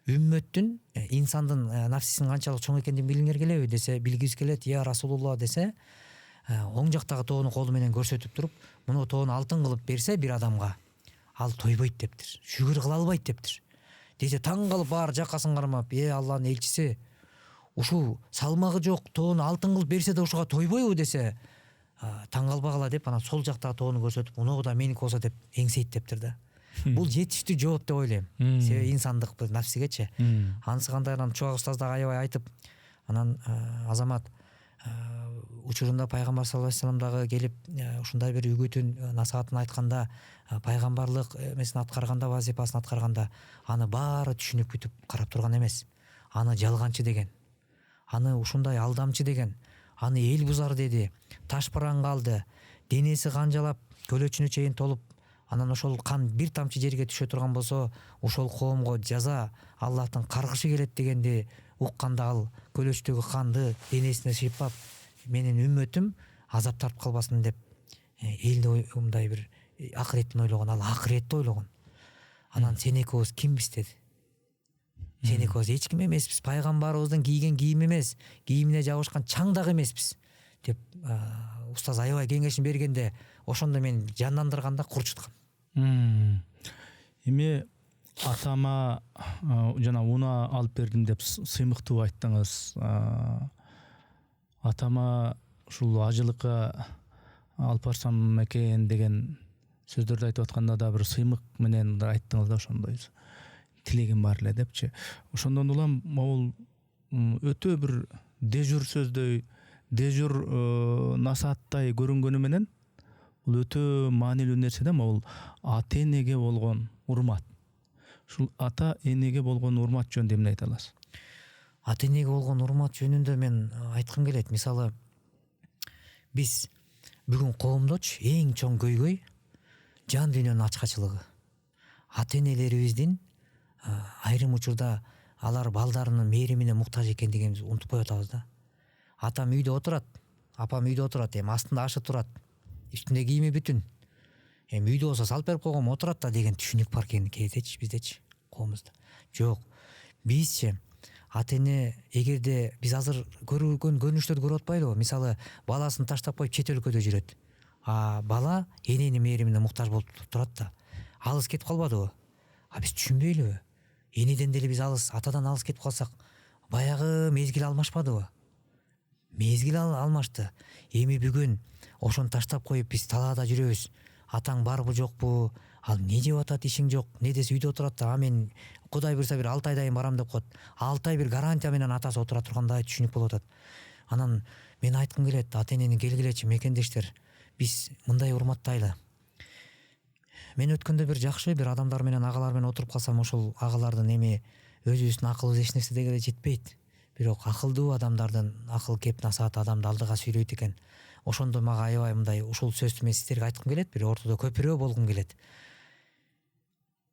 Үммөттүн, инсандын нафсисинин канчалык чоң экендигин билиңер келеби десе, билгибиз келет, я Расулулла десе, оң жактагы тоону колу менен көрсөтүп туруп, муну тоону алтын кылып берсе бир адамга, ал тойбойт дептир, шүгүр кыла албайт дептир. Десе таң калып баары жакасын кармап, Алланын элчиси, ушул салмагы жок тоону алтын кылып берсе да ушуга тойбойбу десе, таң калбагыла деп, анан сол жактагы тоону көрсөтүп, муну да меники болсо деп эңсейт дептир да. Бул жетиштүү жооп деп ойлойм. Себеби инсандык нафсигечи. Анысы кандай, анан Чубак устаз дагы аябай айтып, анан Азамат учурунда пайгамбар саллаллаху алейхи вассалам дагы келип ушундай бир үгүтүн, насаатын айтканда, пайгамбарлык эмесин аткарганда, вазифасын аткарганда, аны баары түшүнүп күтүп карап турган эмес. Аны жалганчы деген, аны ушундай алдамчы деген, аны эл бузар деди, таш параң калды, денеси канжалап, көлөчүнө чейин толуп, анан ошол кан бир тамчы жерге түшө турган болсо, ошол коомго жаза Аллахтын каргышы келет дегенди укканда, ал көлөчтөгү канды денесине сыйпап, менин үммөтүм азап тартып калбасын деп, элди мындай бир акыреттин ойлогон, ал акыретти ойлогон. Анан сен экөөбүз кимбиз деди. Сен экөөбүз эч ким эмеспиз, пайгамбарыбыздын кийген кийими эмес, кийимине жабышкан чаң дагы эмеспиз деп устаз аябай кеңешин бергенде, ошондо мен жандандырганда курчуткан. Эми атама жана уна алып бердим деп сыймыктуу айттыңыз. Атама ушул ажылыкка алып барсам экен деген сөздөрдү айтып атканда да бир сыймык менен айттыңыз да, ошондой тилегим бар эле депчи. Ошондон улам могул өтө бир дежур сөздөй, дежур насааттай көрүнгөнү менен бул өтө маанилүү нерсе да, могул ата энеге болгон урмат. Ушул ата энеге болгон урмат жөнүндө эмне айта аласыз? Ата энеге болгон урмат жөнүндө мен айткым келет. Мисалы, биз бүгүн коомдочу эң чоң көйгөй жан дүйнөнүн ачкачылыгы. Ата энелерибиздин айрым учурда алар балдарынын мээримине муктаж экендигибизди унутуп коюп атабыз да. Атам үйдө отурат, апам үйдө отурат, эми астында ашы турат, үстүндө кийими бүтүн. Эми үйдө болсо салып берип койгом, отурат да деген түшүнүк бар экен кезечи, биздечи, коомузда. Жок. Бизчи ата эне, эгерде биз азыр көргөн көрүнүштөрдү көрүп атпайлыбы? Мисалы, баласын таштап коюп чет өлкөдө жүрөт. Бала эненин мээримине муктаж болуп турат да. Алыс кетип калбадыбы? Биз түшүнбөйлүбү? Энеден деле биз алыс, атадан алыс кетип калсак, баягы мезгил алмашпадыбы? Мезгил алмашты. Эми бүгүн ошону таштап коюп биз талаада жүрөбүз. Атаң барбы жокпу? Ал эмне жеп атат, ишиң жок. Не десе үйдө отурат да, мен Кудай буйрса бир 6 айдан кийин барам деп коет. 6 ай бир гарантия менен атасы отура тургандай түшүнүк болуп атат. Анан мен айткым келет, ата энени келгилечи мекендештер, биз мындай урматтайлы. Мен өткөндө бир жакшы бир адамдар менен, агалар менен отуруп калсам, ошол агалардын эми өзүбүздүн акылыбыз эч нерсе дегеле жетпейт. Бирок акылдуу адамдардын акыл кеп насааты адамды алдыга сүйрөйт экен. Ошондо мага аябай мындай ушул сөздү мен сиздерге айткым келет, бир ортодо көпүрө болгум келет.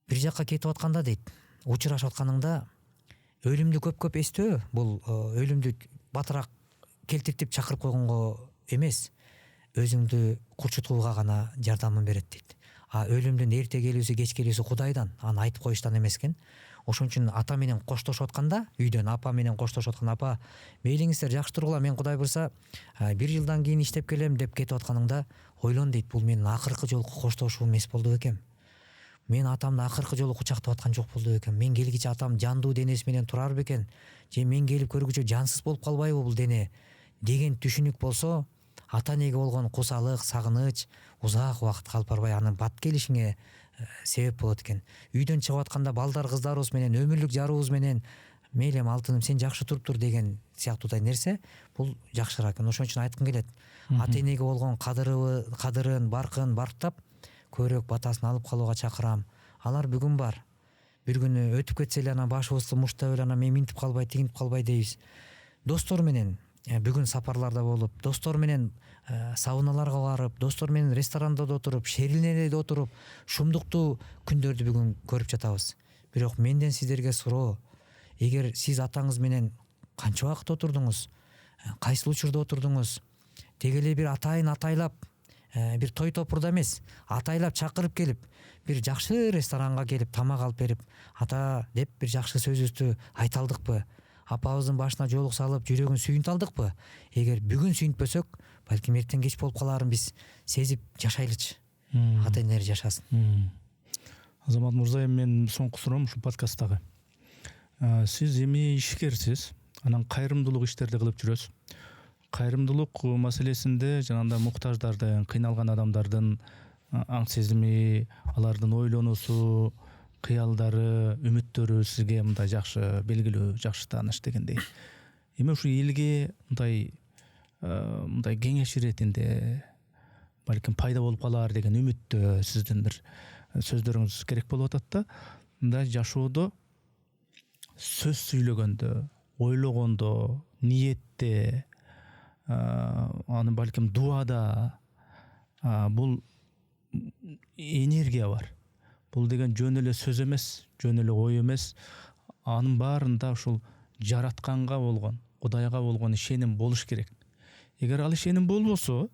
Бир жакка кетип атканда дейт, учурашып атканыңда өлүмдү көп эстөө, бул өлүмдү батыраак келтиртип чакырып койгонго эмес, өзүңдү курчутууга гана жардамын берет дейт. А өлүмдүн эрте келүүсү, кеч келүүсү Кудайдан, аны айтып коюштан эмес экен. Ошон үчүн ата менен коштошуп атканда, үйдөн апа менен коштошуп атканда, апа, мейлиңиздер жакшы тургула, мен Кудай буйрса 1 жылдан кийин иштеп келем деп кетип атканыңда, ойлон дейт, бул менин акыркы жолку коштошуум эмес болду бекем. Мен атамды акыркы жолу кучактап аткан жок болду бекем. Мен келгиче атам жандуу денеси менен турар бекен, же мен келип көргүчө жансыз болуп калбайбы бул дене деген түшүнүк болсо, ата энеге болгон кусалык, сагыныч узак убакыт калып барбай анын бат келишиңе себеп болот экен. Үйдөн чыгып атканда балдар кыздарыбыз менен, өмүрлүк жарыбыз менен, мейлем алтыным сен жакшы туруп тур деген сыяктуудай нерсе, бул жакшыраак экен. Ошон үчүн айткым келет, ата энеге болгон кадырын, баркын барктап, көбүрөөк батасын алып калууга чакырам. Алар бүгүн бар. Бир күнү өтүп кетсе эле анан башыбызды муштап эле анан мен минтип калбай, тигинтип калбай дейбиз. Достор менен бүгүн сапарларда болуп, достор менен сауналарга барып, достор менен ресторанда да отуруп, шерилнеде да отуруп, шумдуктуу күндөрдү бүгүн көрүп жатабыз. Бирок менден сиздерге суроо, эгер сиз атаңыз менен канча убакыт отурдуңуз, кайсыл учурда отурдуңуз, деги эле бир атайлап, бир той топурда эмес, атайлап чакырып келип, бир жакшы ресторанга келип тамак алып берип, ата деп бир жакшы сөзүбүздү айта алдыкпы? Апабыздын башына жоолук салып, жүрөгүн сүйүнтө алдыкпы? Эгер бүгүн сүйүнтпөсөк, балким эртең кеч болуп калаарын биз сезип жашайлычы. Ата энелер жашасын. Азамат мырза, мен соңку суроом ушу подкасттагы. Сиз эми ишкерсиз, анан кайрымдуулук иштерди кылып жүрөсүз. Кайрымдуулук маселесинде жанагындай муктаждардын, кыйналган адамдардын аң сезими, алардын ойлонуусу, кыялдары, үмүттөрү сизге мындай жакшы белгилүү, жакшы тааныш дегендей. Эми ушу элге мындай кеңеш иретинде балким пайда болуп калар деген үмүттө сиздин бир сөздөрүңүз керек болуп атат да. Мындай жашоодо сөз сүйлөгөндө, ойлогондо, ниетте, аны балким дуада бул энергия бар. Бул деген жөн эле сөз эмес, жөн эле ой эмес. Анын баарында ушул жаратканга болгон, Кудайга болгон ишеним болуш керек. Эгер ал ишеним болбосо,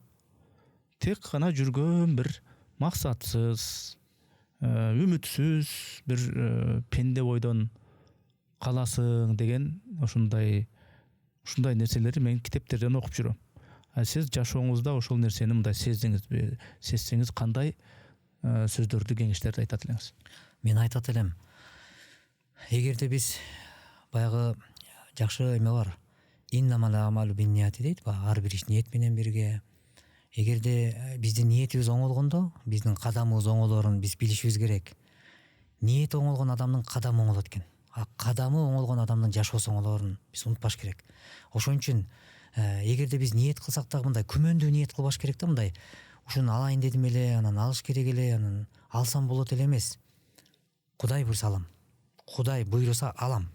тек гана жүргөн бир максатсыз, үмүтсүз бир пенде бойдон каласың деген ушундай нерселерди мен китептерден окуп жүрөм. Сиз жашооңузда ошол нерсени мындай сездиңизби? Сезсеңиз кандай сөздөрдү, кеңештерди айтат элеңиз? Мен айтат элем, эгерде биз баягы жакшы эме бар, иннамал амалу биннияти дейт, ар бир иш ниет менен бирге. Эгерде биздин ниетибиз оңолгондо, биздин кадамыбыз оңолорун биз билишибиз керек. Ниети оңолгон адамдын кадамы оңолот экен. Кадамы оңолгон адамдын жашоосу оңолорун биз унутпаш керек. Ошон үчүн эгерде биз ниет кылсак дагы мындай күмөндүү ниет кылбаш керек да, мындай ушуну алайын дедим эле, анан алыш керек эле, анан алсам болот эле эмес. Кудай буйрса алам. Кудай буйруса алам.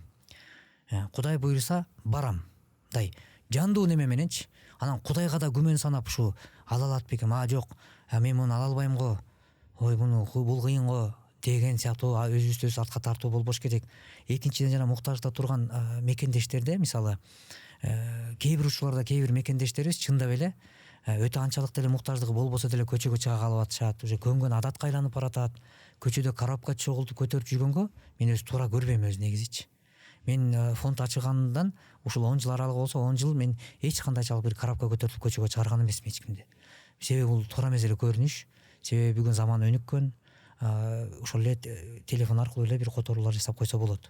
Кудай буйруса барам. Мындай жандуу неме мененчи. Анан Кудайга да күмөн санап ушу ала алат бекем, жок, мен муну ала албайм го. Ой, бул кыйын го деген сыяктуу өзүбүздү артка тартуу болбош керек. Экинчиден жана муктажда турган мекендештерде, мисалы, кээ бир учурларда кээ бир мекендештерибиз чындап эле өтө анчалык деле муктаждыгы болбосо деле көчөгө чыга калып атышат, уже көнгөн адатка айланып баратат. Көчөдө коробка чогултуп көтөрүп жүргөнгө мен өзү туура көрбөйм негизичи. Мен фонд ачылгандан ушул 10 жыл аралыгы болсо, 10 жыл мен эч кандайчалык бир коробка көтөрүп көчөгө чыгарган эмесмин эч кимди. Себеби бул туура эмес эле көрүнүш. Себеби бүгүн заман өнүккөн. Ошол эле телефон аркылуу эле бир которуулар жасап койсо болот.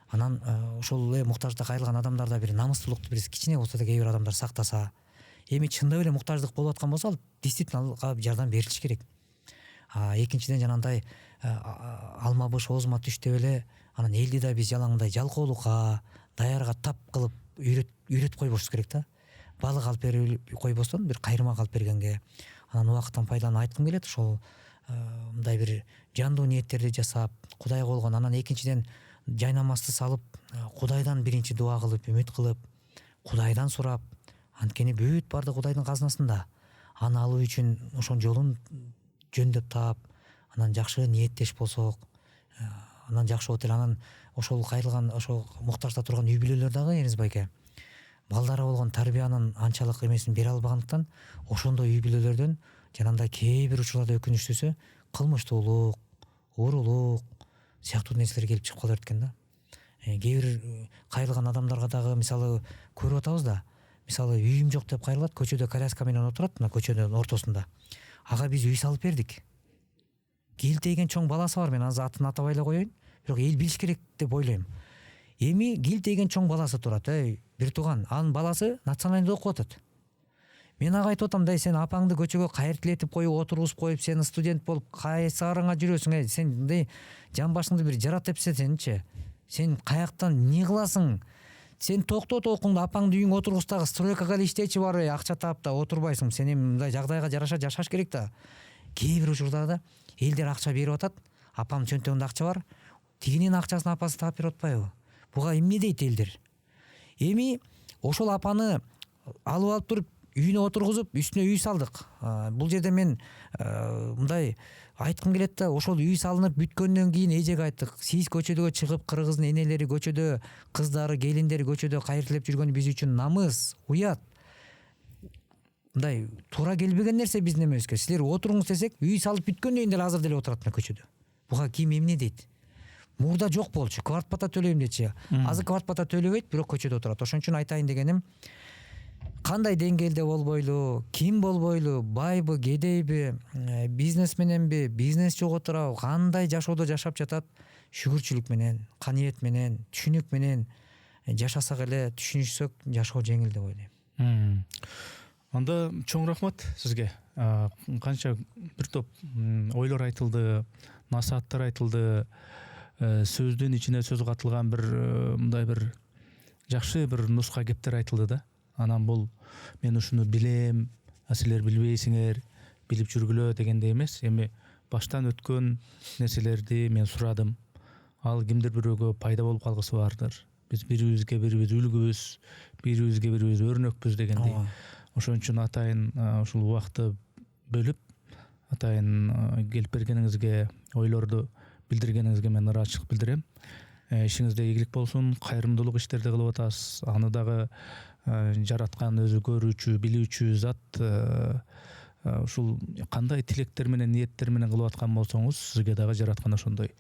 Анан ошол эле муктажда кайрылган адамдарда бир намыстуулукту бир кичине болсо да кээ бир адамдар сактаса, эми чындап эле муктаждык болуп аткан болсо, ал действительно алга жардам берилиш керек. Экинчиден жанагындай алма быш оозума түш деп эле анан элди да биз жалаңындай жалкоолукка, даярга тап кылып үйрөтүп койбошубуз керек да. балык алып берип койбостон бир кайрымак алып бергенге анан убакыттан пайдаланып айткым келет. Ошол мындай бир жандуу ниеттерди жасап Кудайга болгон, анан экинчиден жайнамазды салып Кудайдан биринчи дуа кылып, үмүт кылып, Кудайдан сурап, анткени бүт барды Кудайдын казынасында. Аны алуу үчүн ошонун жолун жөндөп таап, анан жакшы ниеттеш болсок, анан жакшы болот эле. Анан ошол кайрылган, ошол муктажда турган үй бүлөлөр дагы Эрниз байке балдары болгон тарбиянын анчалык эмесин бере албагандыктан ошондой үй бүлөлөрдөн жанагындай кээ бир учурларда өкүнүчтүүсү кылмыштуулук, уурулук сыяктуу нерселер келип чыгып кала берет экен да. Кээ бир кайрылган адамдарга дагы мисалы көрүп атабыз да. Мисалы үйүм жок деп кайрылат, көчөдө коляска менен отурат, мына көчөнүн ортосунда. Ага биз үй салып бердик. Килтейген чоң баласы бар, мен азыр атын атабай эле коеюн, бирок эл билиш керек деп ойлойм. Эми килтейген чоң баласы турат, бир тууган, анын баласы национальныйда окуп атат. Мен ага айтып атам, сен апаңды көчөгө кайыртилетип коюп, отургузуп коюп, сен студент болуп кайсы араңа жүрөсүң, сен мындай жан башыңды бир жаратып сенчи. Сен каяктан эмне кыласың? Сен токтот окууңду, апаңды үйүңө отургуз дагы стройкага эле иштечи бар, акча таап да отурбайсың. Сен эми мындай жагдайга жараша жашаш керек да. Кээ бир учурда элдер акча берип атат, апамдын чөнтөгүндө акча бар, тигинин акчасын апасы таап берип атпайбы? Буга эмне дейт элдер? Эми ошол апаны алып туруп үйүнө отургузуп, үстүнө үй салдык. Бул жерде мен мындай айткым келет да, ошол үй салынып бүткөндөн кийин эжеге айттык, сиз көчөдө чыгып, кыргыздын энелери көчөдө, кыздары, келиндери көчөдө кайртилеп жүргөнү биз үчүн намыс, уят. Мындай туура келбеген нерсе биздин эмебизге. Силер отуруңуз десек, үй салып бүткөндөн кийин деле азыр деле отурат мына көчөдө. Буга ким эмне дейт? Мурда жок болчу, квартплата төлөйм дечи. Азыр квартплата төлөбөйт, бирок көчөдө отурат. Ошон үчүн айтайын дегеним, кандай деңгээлде болбойлу, ким болбойлу, байбы, кедейби, бизнес мененби, бизнес жок отурабы, кандай жашоодо жашап жатат, шүгүрчүлүк менен, каниет менен, түшүнүк менен жашасак эле, түшүнүшсөк, жашоо жеңил деп ойлойм. Анда чоң рахмат сизге. Канча бир топ ойлор айтылды, насааттар айтылды, сөздүн ичине сөз катылган бир мындай бир жакшы бир нуска кептер айтылды да. Анан бул мен ушуну билем, силер билбейсиңер, билип жүргүлө дегендей эмес. Эми баштан өткөн нерселерди мен сурадым. Ал кимдир бирөөгө пайда болуп калгысы бардыр. Биз бирибизге бирибиз үлгүбүз, бирибизге бирибиз өрнөкпүз дегендей. Ошон үчүн атайын ушул убакытты бөлүп, атайын келип бергениңизге, ойлорду билдиргениңизге мен ыраачылык билдирем. Ишиңизде ийгилик болсун, кайрымдуулук иштерди кылып атасыз. Аны дагы жараткан өзү көрүүчү, билүүчү зат ушул кандай тилектер менен, ниеттер менен кылып аткан болсоңуз, сизге дагы жараткан ошондой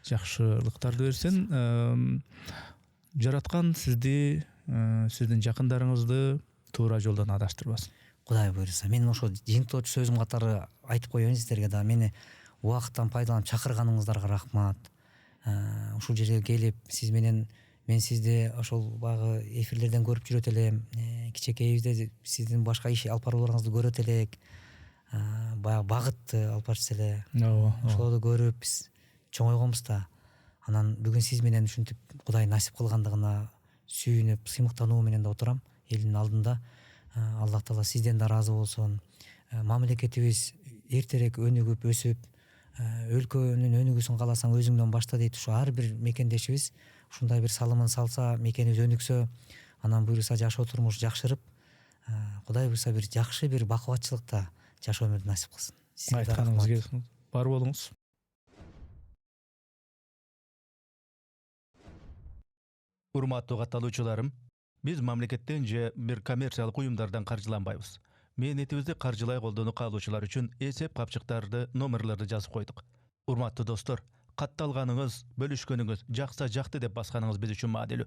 жакшылыктарды берсин. Жараткан сизди, сиздин жакындарыңызды туура жолдон адаштырбасын. Кудай буйруса. Мен ошо жыйынтоочу сөзүм катары айтып коеюн сиздерге да. Мени убакыттан пайдаланып чакырганыңыздарга рахмат. Ушул жерге келип, сиз менен мен сизди ошол багы эфирлерден көрүп жүрөт элем. Кичекейибизде сиздин башка иш алып барууларыңызды көрөт элек. Баягы багытты алып барчу эле. Ошолорду көрүп биз чоңойгонбуз да. Анан бүгүн сиз менен ушинтип Кудай насип кылгандыгына сүйүнүп, сыймыктануу менен да отурам элдин алдында. Аллах Таала сизден да ыраазы болсун. Мамлекетибиз эртерээк өнүгүп, өсүп, өлкөнүн өнүгүүсүн кааласаң өзүңдөн башта дейт. Ушу ар бир мекендешибиз ушундай бир салымын салса, мекенибиз өнүксө, анан буйруса жашоо турмуш жакшырып, Кудай буйруса бир жакшы бир бакубатчылыкта жашоо өмүрдү насип кылсын. Айтканыңызга бар болуңуз. Урматтуу катталуучуларым, биз мамлекеттен же бир коммерциялык уюмдардан каржыланбайбыз. Мээнетибизди каржылай колдонуу каалоочулар үчүн эсеп капчыктарды, номерлерди жазып койдук. Урматтуу достор, катталганыңыз, бөлүшкөнүңүз, жакса жакты деп басканыңыз биз үчүн маанилүү.